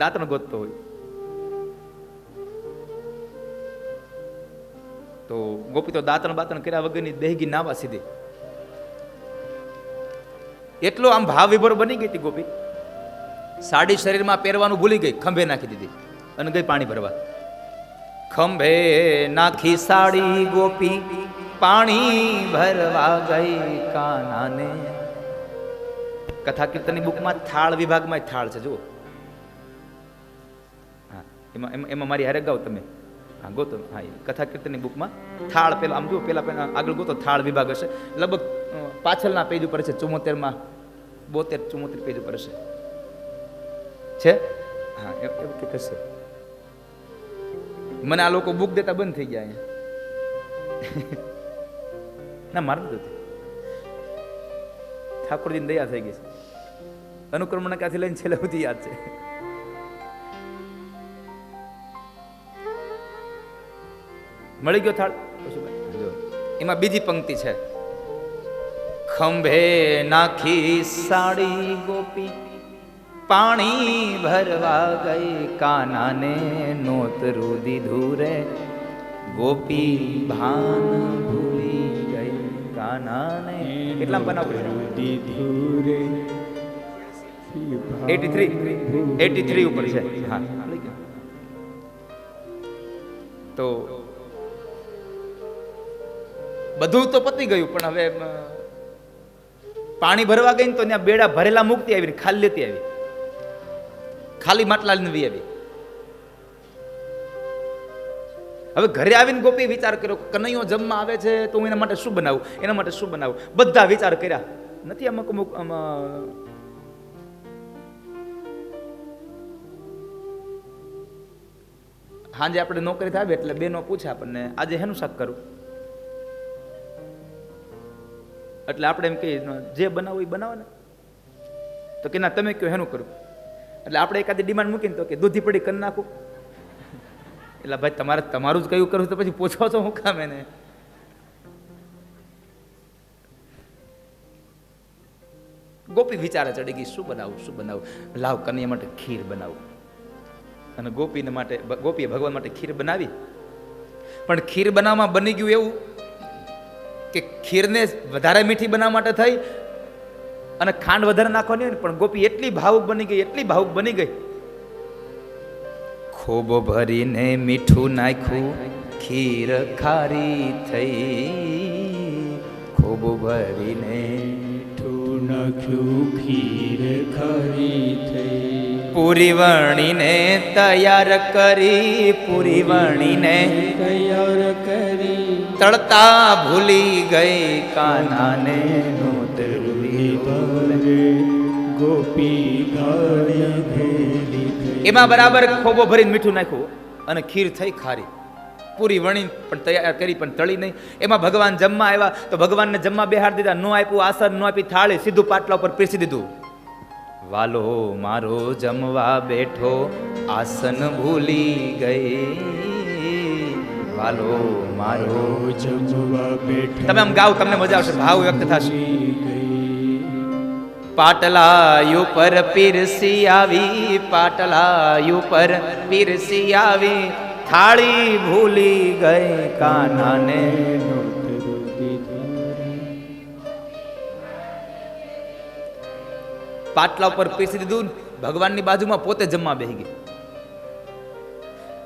દાંતણ ગોતતો હોય. તો ગોપી તો દાંતણ બાતણ કર્યા વગરની દેહગી નાવા સીધી. એટલો આમ ભાવ વિભોર બની ગઈ હતી ગોપી. સાડી શરીરમાં પહેરવાનું ભૂલી ગઈ, ખંભે નાખી દીધી અને ગઈ પાણી ભરવા. ખંભે નાખી સાડી ગોપી પાણી ભરવા ગઈ કાનાને. કથા કીર્તનની બુકમાં થાળ વિભાગમાં થાળ છે, જુઓ. હા, એમાં મારી હારે ગાઓ તમે. હા ગોતો, હા એ કથા કીર્તનની બુકમાં થાળ પેલા આમ જુઓ, પેલા આગળ ગોતો, થાળ વિભાગ હશે, લગભગ પાછળના પેજ ઉપર છે, 74માં 74 પેજ ઉપર છે. હા એવું કંઈક હશે. મને આ લોકો બુક દેતા બંધ થઈ ગયા અહીંયા. ના મારે નથી, ઠાકોરજીની દયા થઈ ગઈ છે. અનુક્રમણ ક્યાંથી લઈને છેલ્લે સુધી યાદ છે. મળી ગયો થાળ. એમાં બીજી પંક્તિ છે, ખંભે નાખી સાડી ગોપી પાણી ભરવા ગઈ, કાનાને નોતરું દીધું રે ગોપી ભાન ભૂલી ગઈ, કાનાને. કેટલા પાના ઉપર દીધું રે? 83 ઉપર છે. હા તો બધું તો પતી ગયું, પણ હવે પાણી ભરવા ગઈ ને તો ત્યાં બેડા ભરેલા મૂકતી આવી, ખાલી લેતી આવી, ખાલી માટલા નવી આવી. હવે ઘરે આવીને ગોપી વિચાર કર્યો, કનૈયો જમવા આવે છે તો હું એના માટે શું બનાવું, એના માટે શું બનાવું, બધા વિચાર કર્યા. નથી અમુક હાજે આપણે નોકરી થાય એટલે બેનો પૂછે આપણને, આજે હેનું શાક કરું? એટલે આપણે એમ કહીએ જે બનાવું એ બનાવો ને. તો કે ના તમે કહો હેનું કરું. એટલે આપણે એકાદી ડિમાન્ડ મૂકીને તો કે દૂધી પડી કરી નાખું. એટલે ભાઈ તમારે તમારું જ કયું કરું તો પછી પૂછો છો હું કામ એને. ગોપી વિચારે ચડી ગઈ, શું બનાવું શું બનાવું, લાવ કનૈયા માટે ખીર બનાવું. અને ગોપીને માટે, ગોપીએ ભગવાન માટે ખીર બનાવી. પણ ખીર બનાવવામાં બની ગયું એવું કે ખીરને વધારે મીઠી બનાવવા માટે થઈ અને ખાંડ વધારે નાખવાની હોય ને, પણ ગોપી એટલી ભાવુક બની ગઈ, એટલી ભાવુક બની ગઈ, ખોબો ભરીને મીઠું નાખ્યું, ખીર ખારી થઈ. ખોબો ભરીને
મીઠું નાખ્યું, ખીર ખારી થઈ.
પૂરી વણીને તૈયાર કરી, પૂરી વણીને
તૈયાર કરી,
તળતા ભૂલી ગઈ, કાનાને નોતરું દીધું રે
ગોપી ગાળી ઘેરી થઈ.
એમાં બરાબર ખોબો ભરીને મીઠું નાખ્યું અને ખીર થઈ ખારી. પૂરી વણી પણ તૈયાર કરી પણ તળી નહીં. એમાં ભગવાન જમવા આવ્યા તો ભગવાનને જમવા બેહાડી દીધા, ન આપ્યું આસન, ન આપી થાળી, સીધું પાટલા ઉપર પીરસી દીધું. વાલો મારો જમવા બેઠો, આસન ભૂલી ગઈ, વાલો મારો
જમવા બેઠો.
તમે આમ ગાવ, તમને મજા આવશે, ભાવ વ્યક્ત થશે. પાટલા ઉપર પીરસી આવી, પાટલા ઉપર પીરસી આવી, થાળી ભૂલી ગઈ, કાનાને પાટલા ઉપર પીરસી દીધું. ભગવાનની બાજુમાં પોતે જમવા બેસી ગઈ.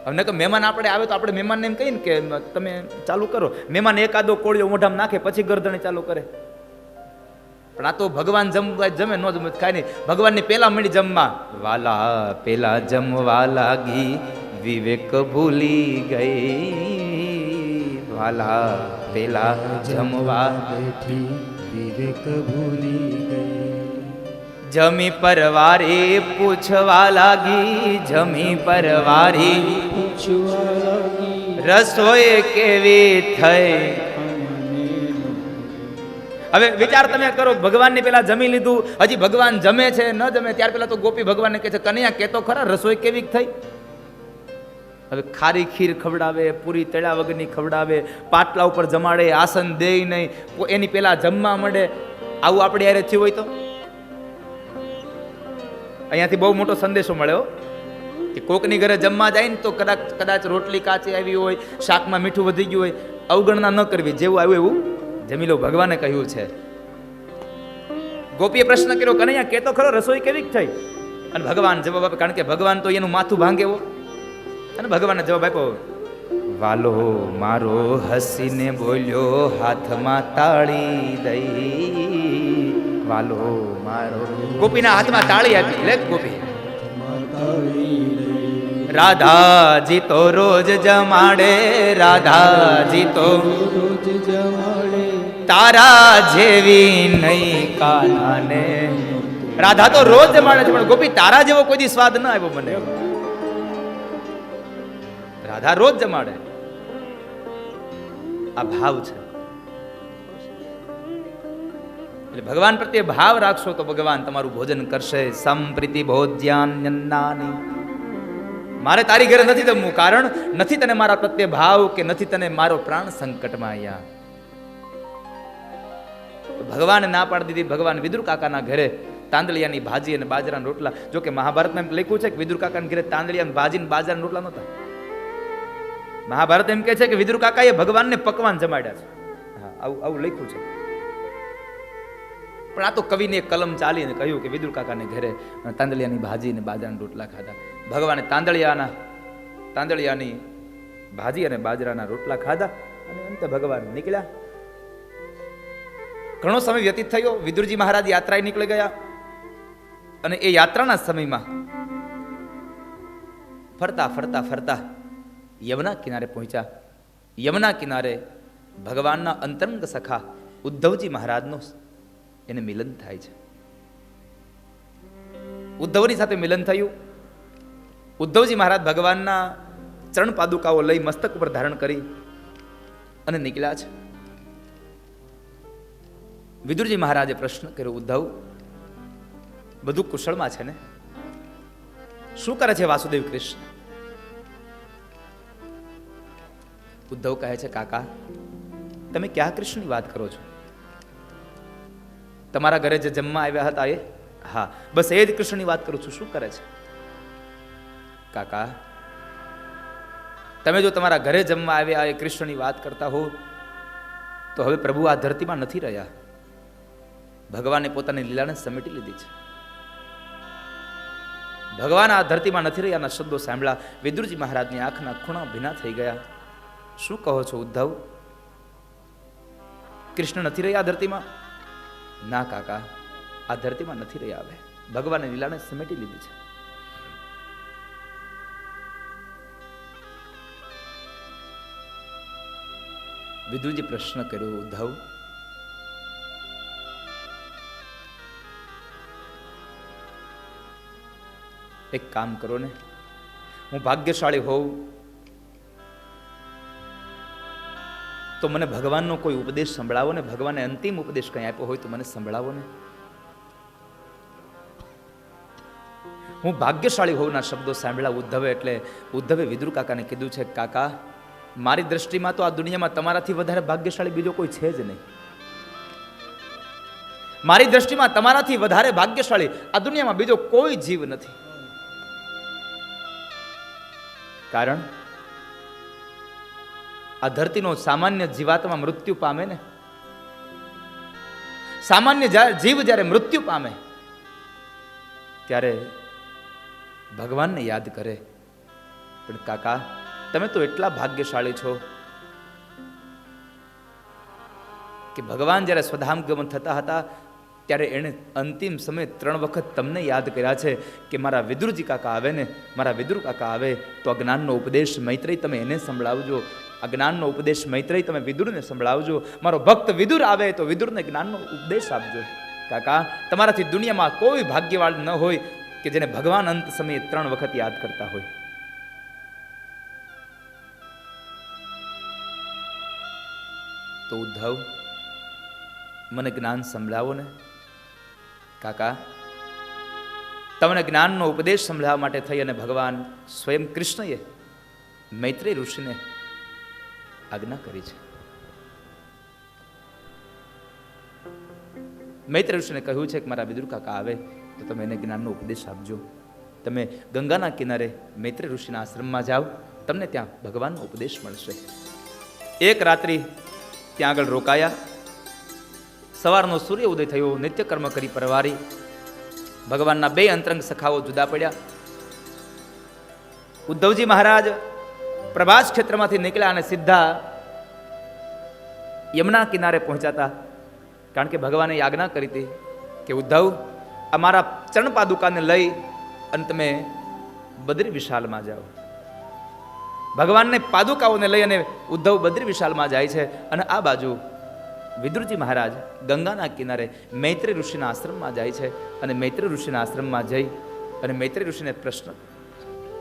હવે કે મહેમાન આપણે આવે તો આપણે મહેમાનને એમ કહીએ ને કે તમે ચાલુ કરો. મહેમાન એકાદો કોળિયો મોઢામાં નાખે પછી ગરદણી ચાલુ કરે. પણ આ તો ભગવાન જમવા જમે ન જમે ખાય નહીં. ભગવાનની પેલા મળી જમવા, વાલા પેલા જમવા લાગી, વિવેક ભૂલી ગઈ, વાલા પેલા જમવા
બેઠી, વિવેક ભૂલી ગઈ.
જમી પરવારી પૂછવા લાગી, જમી પરવારી
પૂછવા લાગી,
રસોઈ કેવી થઈ. હવે વિચાર તમે કરો, ભગવાનની પેલા જમી લીધું, હજી ભગવાન જમે છે ન જમે ત્યાર પેલા તો ગોપી ભગવાનને કહે છે, કનૈયા કેતો ખરા રસોઈ કેવી થઈ. હવે ખારી ખીર ખવડાવે, પૂરી તળ્યા વગરની ખવડાવે, પાટલા ઉપર જમાડે, આસન દે નહીં, એની પેલા જમવા મળે. આવું આપણે યારે થયું હોય તો અહીંયાથી બહુ મોટો સંદેશો મળ્યો કે કોકની ઘરે જમવા જાય ને તો કદાચ રોટલી કાચી આવી હોય, શાકમાં મીઠું વધી ગયું હોય, અવગણના ન કરવી, જેવું આવ્યું એવું જમી લો, ભગવાને કહ્યું છે. ગોપીએ પ્રશ્ન કર્યો, કનૈયા કેતો ખરો રસોઈ કેવી થઈ. અને ભગવાન જવાબ આપે, કારણ કે ભગવાન તો એનું માથું ભાંગે એવો. અને ભગવાને જવાબ આપ્યો, વાલો મારો હસીને બોલ્યો, હાથમાં તાળી દઈ, વાલો મારો. ગોપીના હાથમાં તાળી આપી. લે ગોપી રાધાજી તો રોજ જમાડે, રાધાજી તો
રોજ જમાડે,
તારા જેવી નહીં કાનાને. રાધા તો રોજ જમાડે છે, પણ ગોપી તારા જેવો કોઈ દી સ્વાદ ના આવ્યો મને. રાધા રોજ જમાડે. આ ભાવ છે. એટલે ભગવાન પ્રત્યે ભાવ રાખશો તો ભગવાન તમારું ભોજન કરશે. સંપ્રીતિ ભોજ્યાન્યન્નાની. મારે તારી ઘરે નથી જમવું, કારણ નથી તને મારા પ્રત્યે ભાવ, કે નથી તને મારો પ્રાણ સંકટમાં અહીંયા. ભગવાને ના પાડી દીધી. ભગવાન વિદુર કાકાના ઘરે તાંદળિયાની ભાજી અને બાજરાના રોટલા. જો કે મહાભારતમાં એમ લખ્યું છે કે વિદુર કાકાના ઘરે તાંદળિયા ભાજી અને બાજરાના રોટલા નહોતા. મહાભારત એમ કહે છે કે વિદુર કાકાએ ભગવાનને પકવાન જમાડ્યા છે. હા, આવું લખ્યું છે. પણ આ તો કવિને એક કલમ ચાલીને કહ્યું કે વિદુર કાકાને ઘરે તાંદળિયાની ભાજી અને બાજરાના રોટલા ખાધા. ભગવાને તાંદળિયાની ભાજી અને બાજરાના રોટલા ખાધા અને અંતે ભગવાન નીકળ્યા. ઘણો સમય વ્યતીત થયો. વિદુરજી મહારાજ યાત્રાએ નીકળી ગયા અને એ યાત્રાના સમયમાં ફરતા ફરતા ફરતા યમુના કિનારે પહોંચ્યા. યમુના કિનારે ભગવાનના અંતરંગ સખા ઉદ્ધવજી મહારાજનો એને મિલન થાય છે. ઉદ્ધવની સાથે મિલન થયું. ઉદ્ધવજી મહારાજ ભગવાનના ચરણ પાદુકાઓ લઈ મસ્તક ઉપર ધારણ કરી અને નીકળ્યા છે. વિદુરજી મહારાજે પ્રશ્ન કર્યો, ઉદ્ધવ બધું કુશળમાં છે ને? શું કરે છે વાસુદેવ કૃષ્ણ? ઉદ્ધવ કહે છે, કાકા તમે ક્યાં કૃષ્ણની વાત કરો છો? તમારા ઘરે જે જમવા આવ્યા હતા એ? હા, બસ એ જ કૃષ્ણની વાત કરું છું. શું કરે છે? કાકા તમે જો તમારા ઘરે જમવા આવ્યા એ કૃષ્ણની વાત કરતા હો તો હવે પ્રભુ આ ધરતીમાં નથી રહ્યા. ભગવાને પોતાની લીલાને સમેટી લીધી છે. ભગવાન આ ધરતીમાં નથી રહ્યાના શબ્દો સાંભળ્યા. વિદુરજી મહારાજની આંખના ખૂણા ભીના થઈ ગયા. શું કહો છો ઉદ્ધવ? કૃષ્ણ નથી રહ્યા આ ધરતીમાં? ના કાકા, આ ધરતીમાં નથી રહ્યા. હવે ભગવાને લીલાને સમેટી લીધી છે. વિદુરજી પ્રશ્ન કર્યો, ઉદ્ધવ એક કામ કરો ને, હું ભાગ્યશાળી હોઉં તો મને ભગવાનનો કોઈ ઉપદેશ સંભળાવો ને. ભગવાને અંતિમ ઉપદેશ કંઈ આપ્યો હોય તો મને સંભળાવો ને. હું ભાગ્યશાળી હોઉના શબ્દો સાંભળ્યા ઉદ્ધવે. એટલે ઉદ્ધવે વિદુર કાકાને કીધું છે, કાકા મારી દ્રષ્ટિમાં તો આ દુનિયામાં તમારાથી વધારે ભાગ્યશાળી બીજો કોઈ છે જ નહીં. મારી દ્રષ્ટિમાં તમારાથી વધારે ભાગ્યશાળી આ દુનિયામાં બીજો કોઈ જીવ નથી. કારણ આ ધરતીનો સામાન્ય જીવાત્મા મૃત્યુ પામે ને, સામાન્ય જીવ જ્યારે મૃત્યુ પામે ત્યારે ભગવાનને યાદ કરે. પણ કાકા તમે તો એટલા ભાગ્યશાળી છો કે ભગવાન જ્યારે સ્વધામ ગમન થતા હતા ત્યારે એણે અંતિમ સમયે 3 વખત તમને યાદ કર્યા છે કે મારા વિદુરજી કાકા આવે ને, મારા વિદુર કાકા આવે તો અજ્ઞાનનો ઉપદેશ મૈત્રેય તમે એને સંભળાવજો. અજ્ઞાનનો ઉપદેશ મૈત્રેય તમે વિદુરને સંભળાવજો. મારો ભક્ત વિદુર આવે તો વિદુરને જ્ઞાનનો ઉપદેશ આપજો. કાકા તમારાથી દુનિયામાં કોઈ ભાગ્યવાળ ન હોય કે જેને ભગવાન અંત સમયે 3 વખત યાદ કરતા હોય. તો ઉદ્ધવ મને જ્ઞાન સંભળાવો ને. કાકા તમને જ્ઞાનનો ઉપદેશ સંભળાવવા માટે થઈ અને ભગવાન સ્વયં કૃષ્ણએ મૈત્રેય ઋષિને આજ્ઞા કરી છે. મૈત્રેય ઋષિને કહ્યું છે કે મારા વિદુર કાકા આવે તો તમે એને જ્ઞાનનો ઉપદેશ આપજો. તમે ગંગાના કિનારે મૈત્રેય ઋષિના આશ્રમમાં જાઓ, તમને ત્યાં ભગવાનનો ઉપદેશ મળશે. એક રાત્રિ ત્યાં આગળ રોકાયા. સવારનો સૂર્ય ઉદય થયો. નિત્યકર્મ કરી પરવારી ભગવાનના 2 અંતરંગ સખાઓ જુદા પડ્યા. ઉદ્ધવજી મહારાજ પ્રભાસ ક્ષેત્રમાંથી નીકળ્યા અને સીધા યમુના કિનારે પહોંચાતા. કારણ કે ભગવાને આજ્ઞા કરી હતી કે ઉદ્ધવ આ મારા ચરણ પાદુકાને લઈ અને તમે બદ્રી વિશાલમાં જાઓ. ભગવાનને પાદુકાઓને લઈ અને ઉદ્ધવ બદ્રી વિશાલમાં જાય છે. અને આ બાજુ વિદુરજી મહારાજ ગંગાના કિનારે મૈત્રી ઋષિના આશ્રમમાં જાય છે. અને મૈત્રી ઋષિના આશ્રમમાં જઈ અને મૈત્રી ઋષિને પ્રશ્ન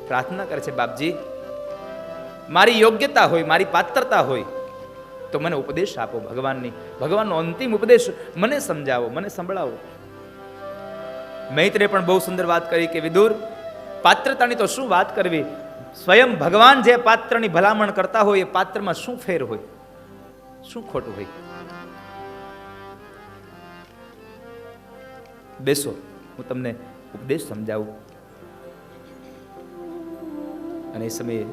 પ્રાર્થના કરે છે, બાપજી, મારી યોગ્યતા હોય, મારી પાત્રતા હોય તો મને ઉપદેશ આપો. ભગવાનનો અંતિમ ઉપદેશ મને સમજાવો, મને સંભળાવો. મૈત્રે પણ બહુ સુંદર વાત કરી કે વિદુર, પાત્રતાની તો શું વાત કરવી, સ્વયં ભગવાન જે પાત્રની ભલામણ કરતા હોય એ પાત્રમાં શું ફેર હોય, શું ખોટું હોય. બેસો, હું તમને ઉપદેશ સમજાવું. અને એ સમયે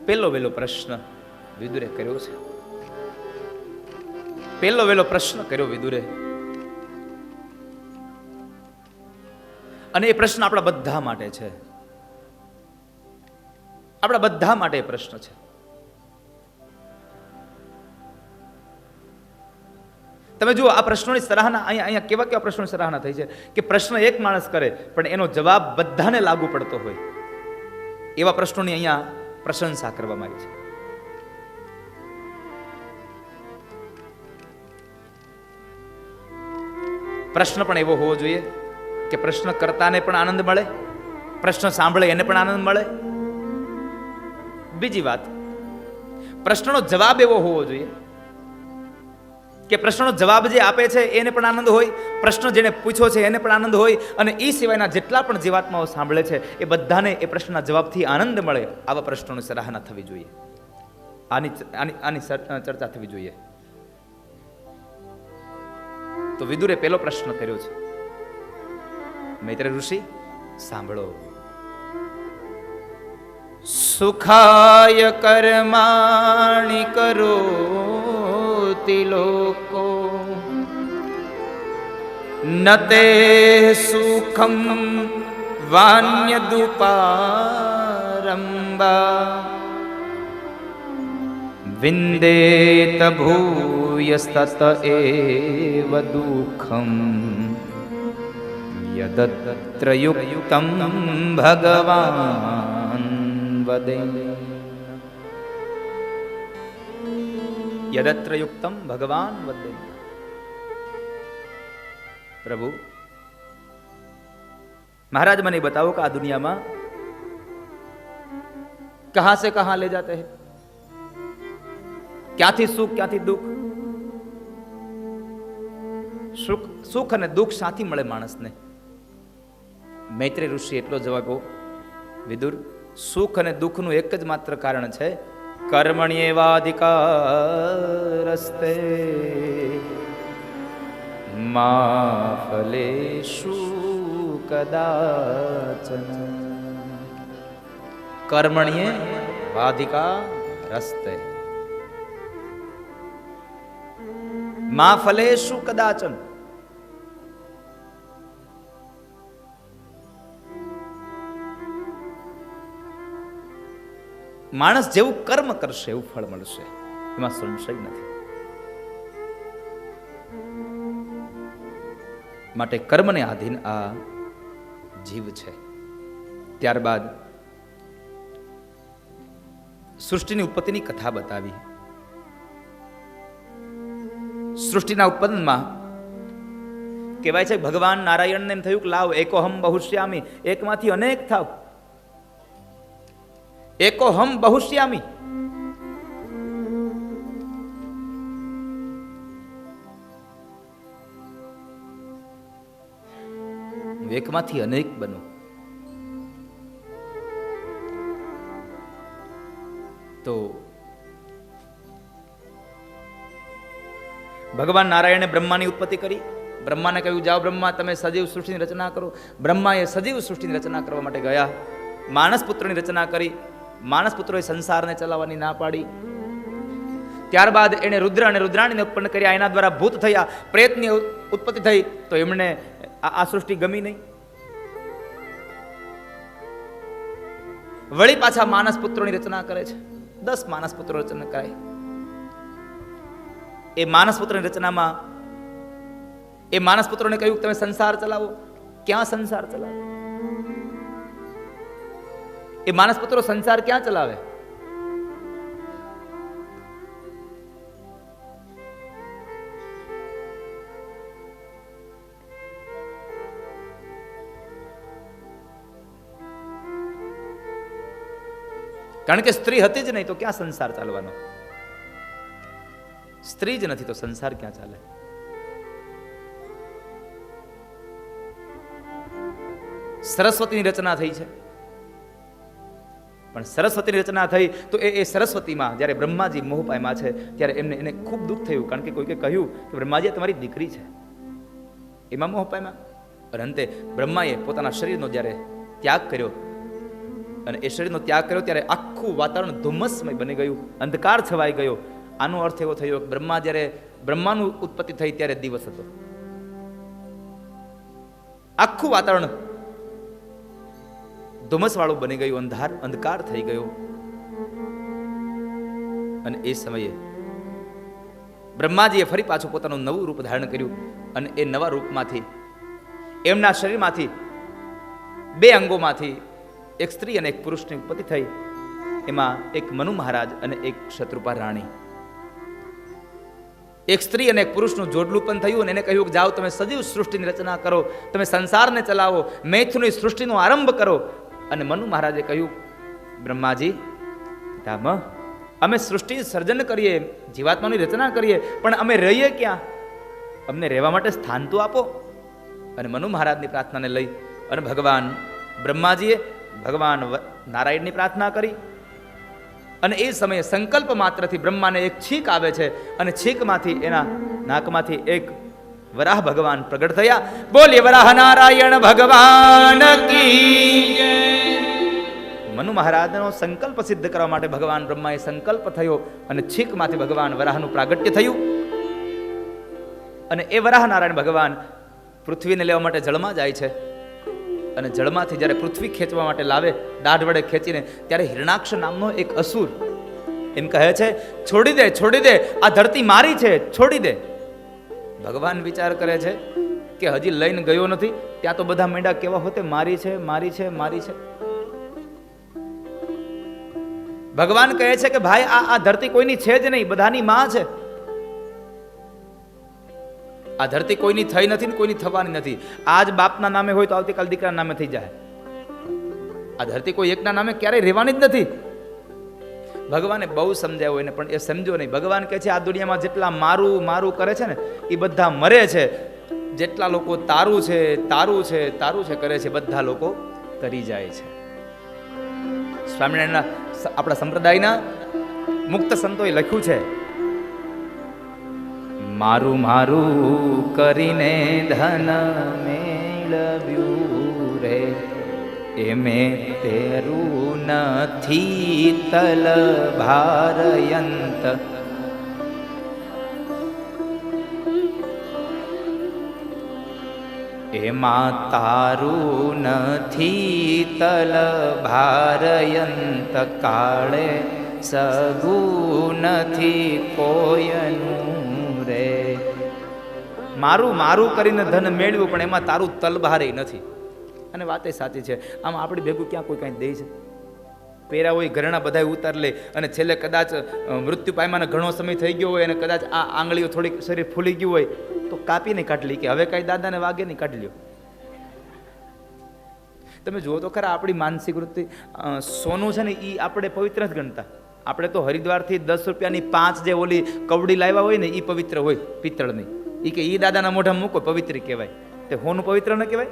પહેલો વહેલો પ્રશ્ન વિદુરે કર્યો છે. પહેલો વહેલો પ્રશ્ન કર્યો વિદુરે. અને એ પ્રશ્ન આપણા બધા માટે છે. આપણા બધા માટે એ પ્રશ્ન છે. તમે જુઓ, આ પ્રશ્નોની સરાહના અહીંયા કેવા પ્રશ્નોની સરાહના થઈ છે કે પ્રશ્ન એક માણસ કરે પણ એનો જવાબ બધાને લાગુ પડતો હોય એવા પ્રશ્નોની અહીંયા પ્રશંસા કરવામાં આવી છે. પ્રશ્ન પણ એવો હોવો જોઈએ કે પ્રશ્ન કરતાને પણ આનંદ મળે, પ્રશ્ન સાંભળે એને પણ આનંદ મળે. બીજી વાત, પ્રશ્નનો જવાબ એવો હોવો જોઈએ કે પ્રશ્નનો જવાબ જે આપે છે એને પણ આનંદ હોય, પ્રશ્ન જેને પૂછ્યો છે એને પણ આનંદ હોય, અને એ સિવાયના જેટલા પણ જીવાત્માઓ સાંભળે છે એ બધાને એ પ્રશ્નના જવાબથી આનંદ મળે. આવા પ્રશ્નોની સરાહના થવી જોઈએ, આની ચર્ચા થવી જોઈએ. તો વિદુરે પહેલો પ્રશ્ન કર્યો છે. મૈત્રેય ઋષિ, સાંભળો. સુખાય કર્માણિ કરોતિ લોકો નતે સુખમ વાન્યદુપારંબા વિંદેત ભૂયસ્તત એવ દુઃખમ યદત્ર યુક્તમ ભગવાન વદે. યદત્ર યુક્તમ ભગવાન વદે. प्रभु महाराज મને बताओ कि आ दुनिया में कहां से कहां ले जाते हैं, क्या थी सुख क्या थी दुख, सुख અને દુઃખ સાથી મળે માણસને. મૈત્રેય ઋષિ એટલો જવાબ, વિદુર, સુખ અને દુઃખનું એક જ માત્ર કારણ છે, કર્મણ્યેવાધિકારસ્તે મા ફલેષુ કદાચન. કર્મણ્યેવાધિકારસ્તે મા ફલેષુ કદાચન. માણસ જેવું કર્મ કરશે એવું ફળ મળશે, એમાં સંશય નથી. માટે કર્મને આધીન આ જીવ છે. ત્યારબાદ સૃષ્ટિની ઉત્પત્તિની કથા બતાવી. સૃષ્ટિના ઉત્પન્નમાં કહેવાય છે ભગવાન નારાયણને એમ થયું કે લાવ એકોહમ બહુશ્યામી, એકમાંથી અનેક થાવ, એકોહમ બહુશ્યામી. એકમાંથી અનેક બનો. તો ભગવાન નારાયણે બ્રહ્માની ઉત્પત્તિ કરી. બ્રહ્માને કહ્યું, જાઓ બ્રહ્મા, તમે સજીવ સૃષ્ટિની રચના કરો. બ્રહ્માએ સજીવ સૃષ્ટિની રચના કરવા માટે ગયા. માનસ પુત્રની રચના કરી. માનસ પુત્રોએ સંસારને ચલાવવાની ના પાડી. ત્યારબાદ એણે રુદ્ર અને રુદ્રાણીને ઉત્પન્ન કર્યા. એના દ્વારા ભૂત થયા, પ્રેતની ઉત્પત્તિ થઈ. તો એમણે આ સૃષ્ટિ ગમી નહીં. વળી પાછા માનસ પુત્રોની રચના કરે છે. 10 માનસ પુત્રો રચના કરાય. એ માનસ પુત્રની રચનામાં એ માનસ પુત્રોને કહ્યું, તમે સંસાર ચલાવો. ક્યાં સંસાર ચલાવો? એ માનસ પુત્રો સંસાર ક્યાં ચલાવે? કારણ કે સ્ત્રી હતી જ નહીં તો ક્યાં સંસાર ચાલવાનો? સ્ત્રી જ નથી તો સંસાર ક્યાં ચાલે? સરસ્વતીની રચના થઈ છે, પણ સરસ્વતીની રચના થઈ તો એ સરસ્વતીમાં જ્યારે બ્રહ્માજી મોહ પામ્યા છે ત્યારે એને ખૂબ દુઃખ થયું. કારણ કે કોઈકે કહ્યું કે બ્રહ્માજી તમારી દીકરી છે, એમાં મોહ પામ્યા. અને અંતે બ્રહ્માએ પોતાના શરીરનો જ્યારે ત્યાગ કર્યો અને એ શરીરનો ત્યાગ કર્યો ત્યારે આખું વાતાવરણ ધુમ્મસમય બની ગયું, અંધકાર છવાઈ ગયો. આનો અર્થ એવો થયો કે બ્રહ્માનું ઉત્પત્તિ થઈ ત્યારે દિવસ હતો. આખું વાતાવરણ ધુમ્મસવાળું બની ગયું, અંધકાર થઈ ગયો. અને એ સમયે બ્રહ્માજીએ ફરી પાછું પોતાનું નવું રૂપ ધારણ કર્યું અને એ નવા રૂપમાંથી એમના શરીરમાંથી બે અંગોમાંથી એક સ્ત્રી અને એક પુરુષની ઉત્પત્તિ થઈ. એમાં એક મનુ મહારાજ અને એક શત્રુપા રાણી. એક સ્ત્રી અને એક પુરુષનું જોડલું પણ થયું અને એને કહ્યું કે જાઓ તમે સજીવ સૃષ્ટિની રચના કરો, તમે સંસારને ચલાવો, મૈથુની સૃષ્ટિનો આરંભ કરો. અને મનુ મહારાજે કહ્યું બ્રહ્માજી પિતામહ, અમે સૃષ્ટિ સર્જન કરીએ, જીવાત્માની રચના કરીએ, પણ અમે રહીએ ક્યાં? અમને રહેવા માટે સ્થાન તો આપો. અને મનુ મહારાજની પ્રાર્થનાને લઈ અને ભગવાન બ્રહ્માજીએ ભગવાન નારાયણની પ્રાર્થના કરી. અને એ સમયે સંકલ્પ માત્રથી બ્રહ્માને એક છીક આવે છે અને છીકમાંથી એના નાકમાંથી એક વરાહ ભગવાન પ્રગટ થયા. બોલીએ વરાહ નારાયણ ભગવાન કી. મનુ મહારાજનો સંકલ્પ સિદ્ધ કરવા માટે ભગવાન બ્રહ્માએ સંકલ્પ થયો અને છીકમાંથી ભગવાન વરાહનું પ્રાગટ્ય થયું. અને એ વરાહ નારાયણ ભગવાન પૃથ્વીને લેવા માટે જળમાં જાય છે અને જળમાંથી જ્યારે પૃથ્વી ખેંચવા માટે લાવે, દાઢ વડે ખેંચીને, ત્યારે હિરણાક્ષ નામનો એક અસુર એમ કહે છે, છોડી દે, છોડી દે, આ ધરતી મારી છે, છોડી દે. ભગવાન વિચાર કરે છે કે હજી લઈને ગયો નથી, ત્યાં તો બધા મેંડા કેવા હોતે, મારી છે, મારી છે, મારી છે. ભગવાન કહે છે કે ભાઈ આ ધરતી કોઈની છે જ નહીં, બધાની માં છે. આ ધરતી કોઈની થઈ નથી ને કોઈની થવાની નથી. આજ બાપના નામે હોય તો આવતીકાલ દીકરાના નામે થઈ જાય. આ ધરતી કોઈ એકના નામે ક્યારેય રહેવાની જ નથી. ભગવાને બહુ સમજાવ્યું એને, પણ એ સમજો નહીં. ભગવાન કહે છે આ દુનિયામાં જેટલા મારું મારું કરે છે ને એ બધા મરે છે, જેટલા લોકો તારું છે તારું છે તારું છે કરે છે બધા લોકો તરી જાય છે. સ્વામિનારાયણના આપણા સંપ્રદાયના મુક્ત સંતોએ લખ્યું છે, મારું મારું કરીને ધન મેળવ્યું રે, એમે તેરું નથી તલ ભારયંત. એમાં તારું નથી તલ ભારયંત, કાળે સગું નથી કોયનું રે. મારું મારું કરીને ધન મેળવ્યું પણ એમાં તારું તલભારે નથી. અને વાત એ સાચી છે. આમ આપણી ભેગું ક્યાં કોઈ કાંઈ દે છે? પહેરા હોય ઘરેણા બધા ઉતાર લે અને છેલ્લે કદાચ મૃત્યુ પામ્યાને ઘણો સમય થઈ ગયો હોય અને કદાચ આ આંગળીઓ થોડીક શરીર ફૂલી ગયું હોય તો કાપીને કાઢી લે કે હવે કાંઈ દાદાને વાગે નહીં, કાઢી લ્યો. તમે જુઓ તો ખરા આપણી માનસિક વૃત્તિ. સોનું છે ને એ આપણે પવિત્ર જ ગણતા. આપણે તો હરિદ્વારથી 10 રૂપિયાની 5 જે ઓલી કવડી લાવ્યા હોય ને એ પવિત્ર હોય, પિત્તળની. એ કે એ દાદાના મોઢા મૂકો પવિત્ર કહેવાય. તે હોનું પવિત્ર ન કહેવાય?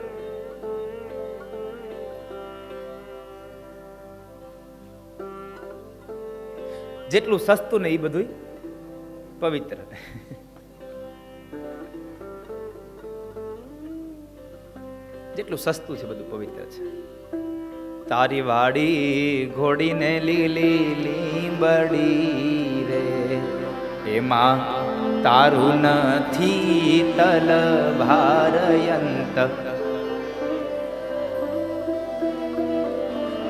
જેટલું સસ્તું ને એ બધું પવિત્ર. જેટલું સસ્તું છે બધું પવિત્ર છે. તારી વાડી ઘોડીને લીલી લીંબડી રે, એમાં તારું નથી તલ ભારયંત.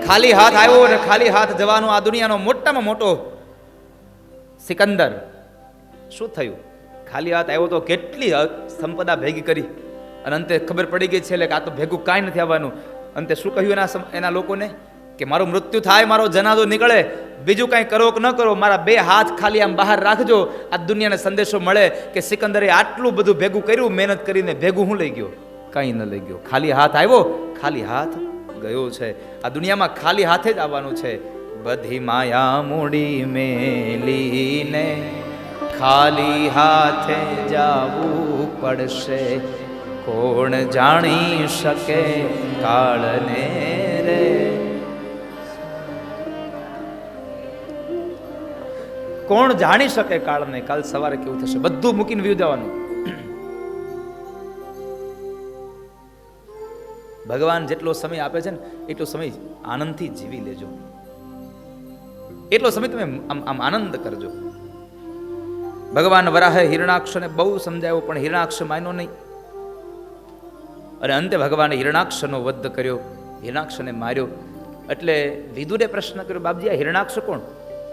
ખાલી હાથ આવ્યો ને ખાલી હાથ જવાનો આ દુનિયાનો મોટામાં મોટો સિકંદર. શું થયું? ખાલી હાથ આવ્યો તો કેટલી સંપદા ભેગી કરી અને અંતે ખબર પડી ગઈ છે કે આ તો ભેગું કાંઈ નથી આવવાનું. અંતે શું કહ્યું એના લોકોને કે મારું મૃત્યુ થાય, મારો જનાજો નીકળે, બીજું કાંઈ કરો કે ન કરો, મારા 2 હાથ ખાલી આમ બહાર રાખજો. આ દુનિયાને સંદેશો મળે કે સિકંદરે આટલું બધું ભેગું કર્યું, મહેનત કરીને, ભેગું હું લઈ ગયો? કાંઈ ન લઈ ગયો. ખાલી હાથ આવ્યો, ખાલી હાથ ગયો છે. આ દુનિયામાં ખાલી હાથે જ આવવાનું છે. બધી માયા મૂડી મેલીને ખાલી હાથે જાવું પડશે. કોણ જાણી શકે કાળને રે? કોણ જાણી શકે કાળને? કાલ સવારે કેવું થશે? બધું મૂકીને વ્યુ જવાનું. ભગવાન જેટલો સમય આપે છે ને એટલો સમય આનંદથી જીવી લેજો. એટલો સમય તમે આમ આનંદ કરજો. ભગવાન વરાહે હિરણાક્ષને બહુ સમજાવ્યો, પણ હિરણાક્ષ માન્યો નહીં. અને અંતે ભગવાને હિરણાક્ષનો વધ કર્યો, હિરણાક્ષને માર્યો. એટલે વિદુરે પ્રશ્ન કર્યો, બાપજી આ હિરણાક્ષ કોણ?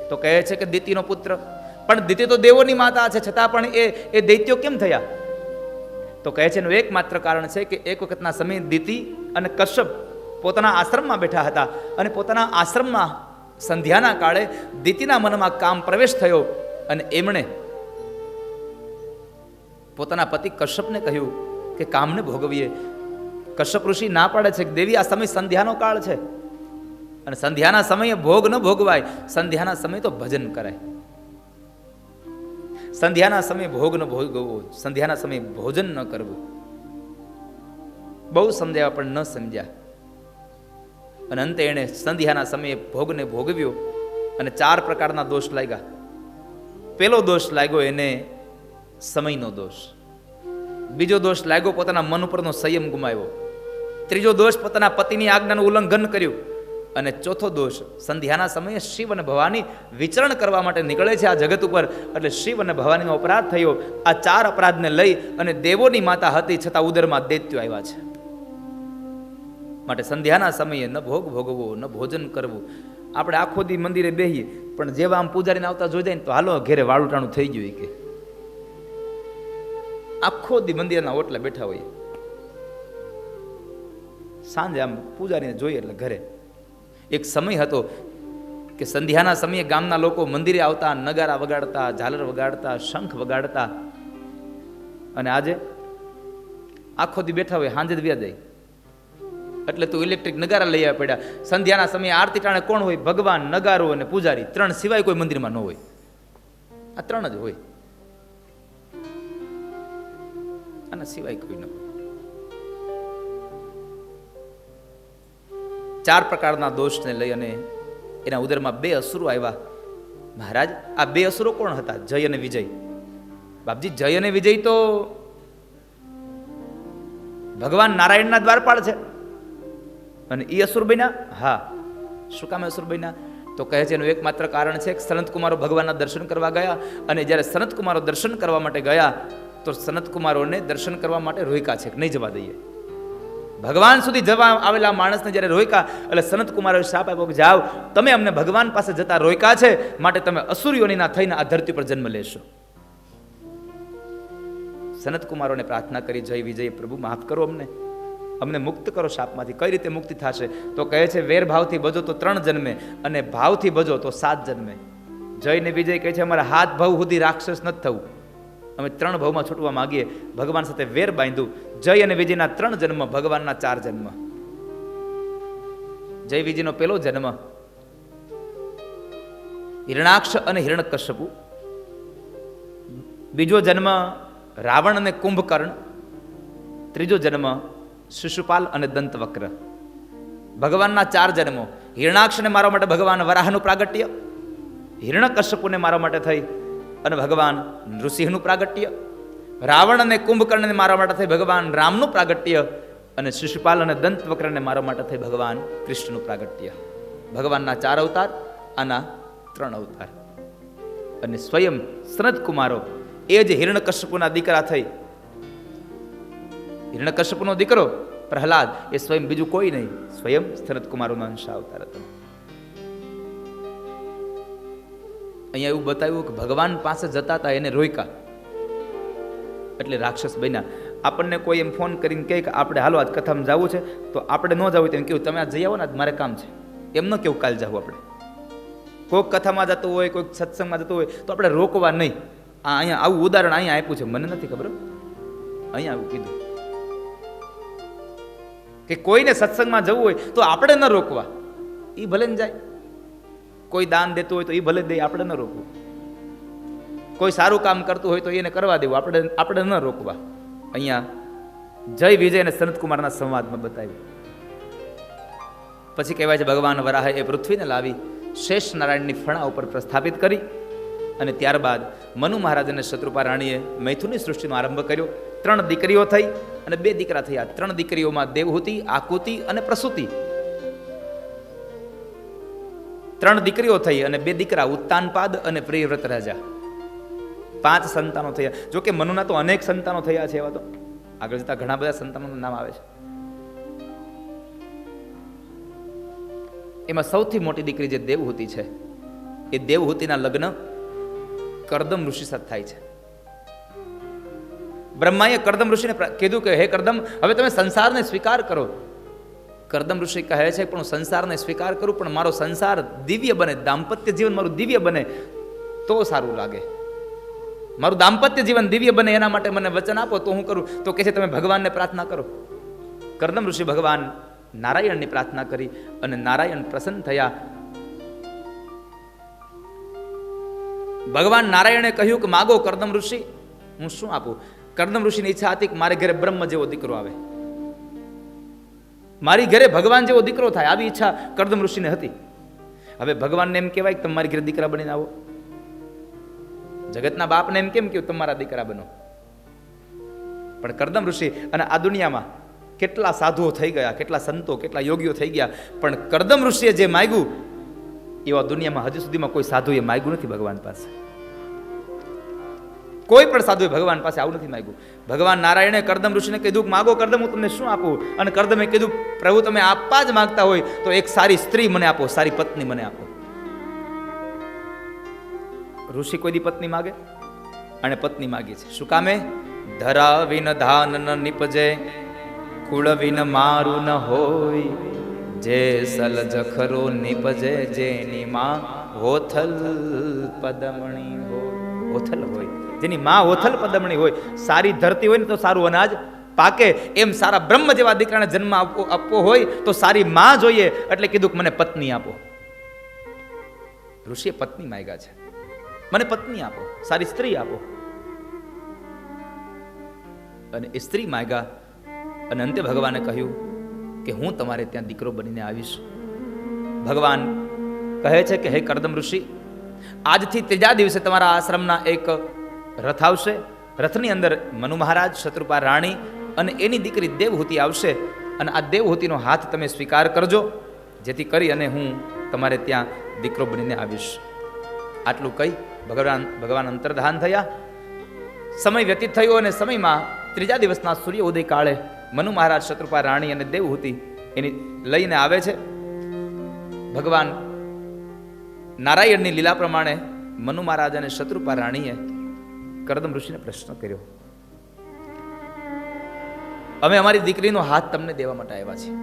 તો કહે છે કે દિતિનો પુત્ર. પણ દિતિ તો દેવોની માતા છે, છતાં પણ એ દૈત્યો કેમ થયા? તો કહે છે એનું એકમાત્ર કારણ છે કે એક વખતના સમયે દિતિ અને કશ્યપ પોતાના આશ્રમમાં બેઠા હતા, અને પોતાના આશ્રમમાં સંધ્યાના કાળે દિતિના મનમાં કામ પ્રવેશ થયો, અને એમણે પોતાના પતિ કશ્યપને કહ્યું કે કામને ભોગવીએ. કશ્યપ ઋષિ ના પાડે છે કે દેવી આ સમય સંધ્યાનો કાળ છે, અને સંધ્યાના સમયે ભોગ ન ભોગવાય, સંધ્યાના સમયે તો ભજન કરાય. સંધ્યાના સમયે ભોગ ન ભોગવવો, સંધ્યાના સમયે ભોજન ન કરવું. બહુ સમજાવ્યા પણ ન સમજ્યા, અને અંતે એણે સંધ્યાના સમયે ભોગને ભોગવ્યો, અને 4 પ્રકારના દોષ લાગ્યા. પેલો દોષ લાગ્યો એને સમયનો દોષ. બીજો દોષ લાગ્યો પોતાના મન ઉપરનો સંયમ ગુમાવ્યો. ત્રીજો દોષ પોતાના પતિની આજ્ઞાનું ઉલ્લંઘન કર્યું. અને ચોથો દોષ સંધ્યાના સમયે શિવ અને ભવાની વિચરણ કરવા માટે નીકળે છે આ જગત ઉપર, એટલે શિવ અને ભવાનીનો અપરાધ થયો. આ 4 અપરાધને લઈ અને દેવોની માતા હતી, છતાં ઉદરમાં દૈત્યો આવ્યા છે. માટે સંધ્યાના સમયે ન ભોગ ભોગવો, ન ભોજન કરવું. આપણે આખો દી મંદિરે બેહીએ, પણ જેવા આમ પૂજારીને આવતા જોઈ જાય ને તો હાલો ઘેરે વાળુટાણું થઈ ગયું. કે આખો દી મંદિરના ઓટલા બેઠા હોઈએ, સાંજે આમ પૂજારીને જોઈએ એટલે ઘરે. એક સમય હતો કે સંધ્યાના સમયે ગામના લોકો મંદિરે આવતા, નગારા વગાડતા, ઝાલર વગાડતા, શંખ વગાડતા, અને આજે આખો દી બેઠા હોય, સાંજે જ વ્યા જાય. એટલે તું ઇલેક્ટ્રિક નગારા લઈ આવ્યા પડ્યા. સંધ્યાના સમયે આરતી ટાણે કોણ હોય? ભગવાન, નગારો અને પૂજારી. 3 સિવાય કોઈ મંદિરમાં ન હોય. આ 3 જ હોય, આના સિવાય કોઈ ન હોય. 4 પ્રકારના દોષને લઈ અને એના ઉદરમાં 2 અસુરો આવ્યા. મહારાજ આ 2 અસુરો કોણ હતા? જય અને વિજય. બાપજી જય અને વિજય તો ભગવાન નારાયણના દ્વારપાળ છે, અને એ અસુર બન્યા. હા, શું કામ અસુર બન્યા? તો કહે છે એનું એકમાત્ર કારણ છે કે સનતકુમારો ભગવાનના દર્શન કરવા ગયા, અને જ્યારે સનતકુમારો દર્શન કરવા માટે ગયા તો સનતકુમારોને દર્શન કરવા માટે રોક્યા છે કે નહીં જવા દઈએ. ભગવાન સુધી જવા આવેલા માણસને જ્યારે રોક્યા એટલે સનતકુમારોએ શાપ આપ્યો કે જાઓ, તમે અમને ભગવાન પાસે જતા રોક્યા છે, માટે તમે અસુરીઓના થઈને આ ધરતી પર જન્મ લેશો. સનતકુમારોને પ્રાર્થના કરી, જય વિજય પ્રભુ માફ કરો, અમને મુક્ત કરો શાપમાંથી. કઈ રીતે મુક્તિ થશે? તો કહે છે વેર ભાવથી ભજો તો 3 જન્મે, અને ભાવથી ભજો તો 7 જન્મે. જય ને વિજય કહે છે અમારા હાથ ભાવ સુધી રાક્ષસ નથી થવું, અમે 3 ભાવમાં છૂટવા માંગીએ. ભગવાન સાથે વેર બાંધ્યું. જય અને વિજયના 3 જન્મ, ભગવાનના 4 જન્મ. જય વિજયનો પેલો જન્મ હિરણાક્ષ અને હિરણ્યકશ્યપુ. બીજો જન્મ રાવણ અને કુંભકર્ણ. ત્રીજો જન્મ શિશુપાલ અને દંતવક્ર. ભગવાનના 4 જન્મો. હિરણાક્ષને મારવા માટે ભગવાન વરાહનું પ્રાગટ્ય, હિરણ્યકશ્યપુને મારવા માટે થઈ અને ભગવાન નૃસિંહનું પ્રાગટ્ય, રાવણ અને કુંભકર્ણને મારવા માટે થઈ ભગવાન રામનું પ્રાગટ્ય, અને શિશુપાલ અને દંતવક્રને મારવા માટે થઈ ભગવાન કૃષ્ણનું પ્રાગટ્ય. ભગવાનના 4 અવતાર, આના 3 અવતાર. અને સ્વયં સનતકુમારો એ જ હિરણ્યકશ્યપુના દીકરા થઈ. હિરણ્યકશ્યપુનો દીકરો પ્રહલાદ એ સ્વયં બીજું કોઈ નહીં, સ્વયં સનતકુમારોનો અંશ અવતાર હતો. અહીંયા એવું બતાવ્યું કે ભગવાન પાસે જતા હતા, એને રોક્યા એટલે રાક્ષસ બન્યા. આપણને કોઈ એમ ફોન કરીને કહે કે આપણે હાલો આજ કથામાં જવું છે, તો આપણે ન જવું તેમ કેવું, તમે આ જઈ આવો ને, આજ મારે કામ છે. એમ ન કેવું કાલ જાવું આપણે. કોઈક કથામાં જતું હોય, કોઈક સત્સંગમાં જતું હોય તો આપણે રોકવા નહીં. અહીંયા આવું ઉદાહરણ અહીંયા આપ્યું છે, મને નથી ખબર, અહીંયા આવું કીધું કે કોઈને સત્સંગમાં જવું હોય તો આપણે ન રોકવા, એ ભલે ને જાય. કોઈ દાન દેતું હોય તો એ ભલે દે, આપણે ન રોકવું. કોઈ સારું કામ કરતું હોય તો એને કરવા દેવું, આપણે ન રોકવા. અહીંયા જય વિજય અને સનતકુમારના સંવાદમાં બતાવ્યું. પછી કહેવાય છે ભગવાન વરાહે એ પૃથ્વીને લાવી શેષ નારાયણની ફણા ઉપર પ્રસ્થાપિત કરી અને ત્યારબાદ મનુ મહારાજ અને શત્રુપા રાણીએ મૈથુનની સૃષ્ટિનો આરંભ કર્યો. 3 દીકરીઓ થઈ અને 2 દીકરા થયા. 3 દીકરીઓમાં દેવહૂતિ, આકુતિ અને પ્રસૂતિ. 3 દીકરીઓ થઈ અને 2 દીકરા ઉત્તાનપાદ અને પ્રિયવ્રત રાજા. 5 સંતાનો થયા. જો કે મનુના તો અનેક સંતાનો થયા છે, એવા તો આગળ જતા ઘણા બધા સંતાનોનું નામ આવે છે. એમાં સૌથી મોટી દીકરી જે દેવહૂતિ છે, એ દેવહૂતિના લગ્ન કરદમ ઋષિ સાથે થાય છે. બ્રહ્માએ કરદમ ઋષિને કીધું કે હે કરદમ, હવે તમે સંસારને સ્વીકાર કરો. કરદમ ઋષિ કહે છે પણ હું સંસારને સ્વીકાર કરું, પણ મારો સંસાર દિવ્ય બને, દાંપત્ય જીવન મારું દિવ્ય બને તો સારું લાગે. મારું દાંપત્ય જીવન દિવ્ય બને એના માટે મને વચન આપો તો હું કરું. તો કહે છે તમે ભગવાનને પ્રાર્થના કરો. કરદમ ઋષિ ભગવાન નારાયણની પ્રાર્થના કરી અને નારાયણ પ્રસન્ન થયા. ભગવાન નારાયણે કહ્યું કે માગો કરદમ ઋષિ, હું શું આપું. કરદમ ઋષિની ઈચ્છા હતી કે મારે ઘરે બ્રહ્મ જેવો દીકરો આવે, મારી ઘરે ભગવાન જેવો દીકરો થાય, આવી ઈચ્છા કરદમ ઋષિને હતી. હવે ભગવાનને એમ કહેવાય કે તમે મારી ઘરે દીકરા બનીને આવો. જગતના બાપને એમ કેમ કહ્યું તમારા દીકરા બનો. પણ કરદમ ઋષિ અને આ દુનિયામાં કેટલા સાધુઓ થઈ ગયા, કેટલા સંતો, કેટલા યોગીઓ થઈ ગયા, પણ કરદમ ઋષિએ જે માગ્યું એવા દુનિયામાં હજુ સુધીમાં કોઈ સાધુએ માગ્યું નથી ભગવાન પાસે. કોઈ પણ સાધુએ ભગવાન પાસે આવું નથી માગ્યું. ભગવાન નારાયણે કરદમ ઋષિને કીધું માગો કરદમ, હું તમને શું આપું. અને કરદમે કીધું પ્રભુ તમે આપવા જ માંગતા હોય તો એક સારી સ્ત્રી મને આપો, સારી પત્ની મને આપો. ઋષિ કોઈ દી પત્ની માગે અને પત્ની માગી છે. શું કામે? ધરા વિન ધાન ન નિપજે, કુળ વિન મારું ન હોય, જે સલ જખરો નિપજે, જેની માં હોથલ પદમણી હોય. હોથલ હોય, જેની માં હોથલ પદમણી હોય, સારી ધરતી હોય ને તો સારું અનાજ પાકે. એમ સારા બ્રહ્મ જેવા દીકરાને જન્મ આપવો હોય તો સારી માં જોઈએ. એટલે કીધું કે મને પત્ની આપો. ઋષિએ પત્ની માંગ્યા છે, મને પત્ની આપો, સારી સ્ત્રી આપો. અને એ સ્ત્રી માંગ્યા અને અંતે ભગવાને કહ્યું કે હું તમારે ત્યાં દીકરો બનીને આવીશ. ભગવાન કહે છે કે હે કરદમ ઋષિ, આજથી 3જા દિવસે તમારા આશ્રમના એક રથ આવશે. રથની અંદર મનુ મહારાજ, શત્રુપા રાણી અને એની દીકરી દેવહૂતિ આવશે. અને આ દેવહૂતિનો હાથ તમે સ્વીકાર કરજો, જેથી કરી અને હું તમારે ત્યાં દીકરો બનીને આવીશ. આટલું કહી ભગવાન અંતર્ધાન થયા. સમય વ્યતીત થયો અને સમયમાં 3જા દિવસના સૂર્ય ઉદય કાળે મનુ મહારાજ, શત્રુપા રાણી અને દેવહૂતિ એની લઈને આવે છે. ભગવાન નારાયણની લીલા પ્રમાણે મનુ મહારાજ અને શત્રુપા રાણીએ કરદમ ઋષિને પ્રશ્ન કર્યો, અમે અમારી દીકરીનો હાથ તમને દેવા માટે આવ્યા છીએ.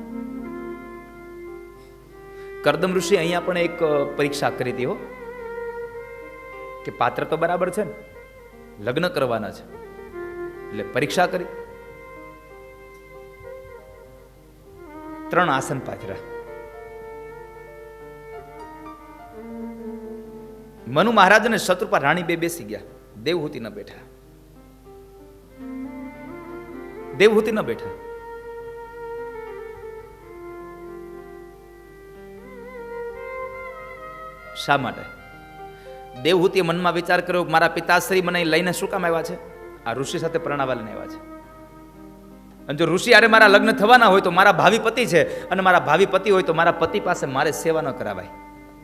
કરદમ ઋષિ અહીંયા પણ એક પરીક્ષા કરી હતી કે પાત્ર તો બરાબર છે ને, લગ્ન કરવાના છે, એટલે પરીક્ષા કરી. 3 આસન પાથર્યા. મનુ મહારાજ અને શત્રુપા રાણી બેસી ગયા. દેવહૂતિ ન બેઠા. દેવહૂતિ ન બેઠા. શા માટે? દેવહૂતિએ મનમાં વિચાર કર્યો, મારા પિતાશ્રી મને લઈને શું કામ આવ્યા છે? આ ઋષિ સાથે પરણાવા લઈને આવ્યા છે. અને જો ઋષિ મારા લગ્ન થવાના હોય તો મારા ભાવિ પતિ છે, અને મારા ભાવિ પતિ હોય તો મારા પતિ પાસે મારે સેવા ન કરાવાય.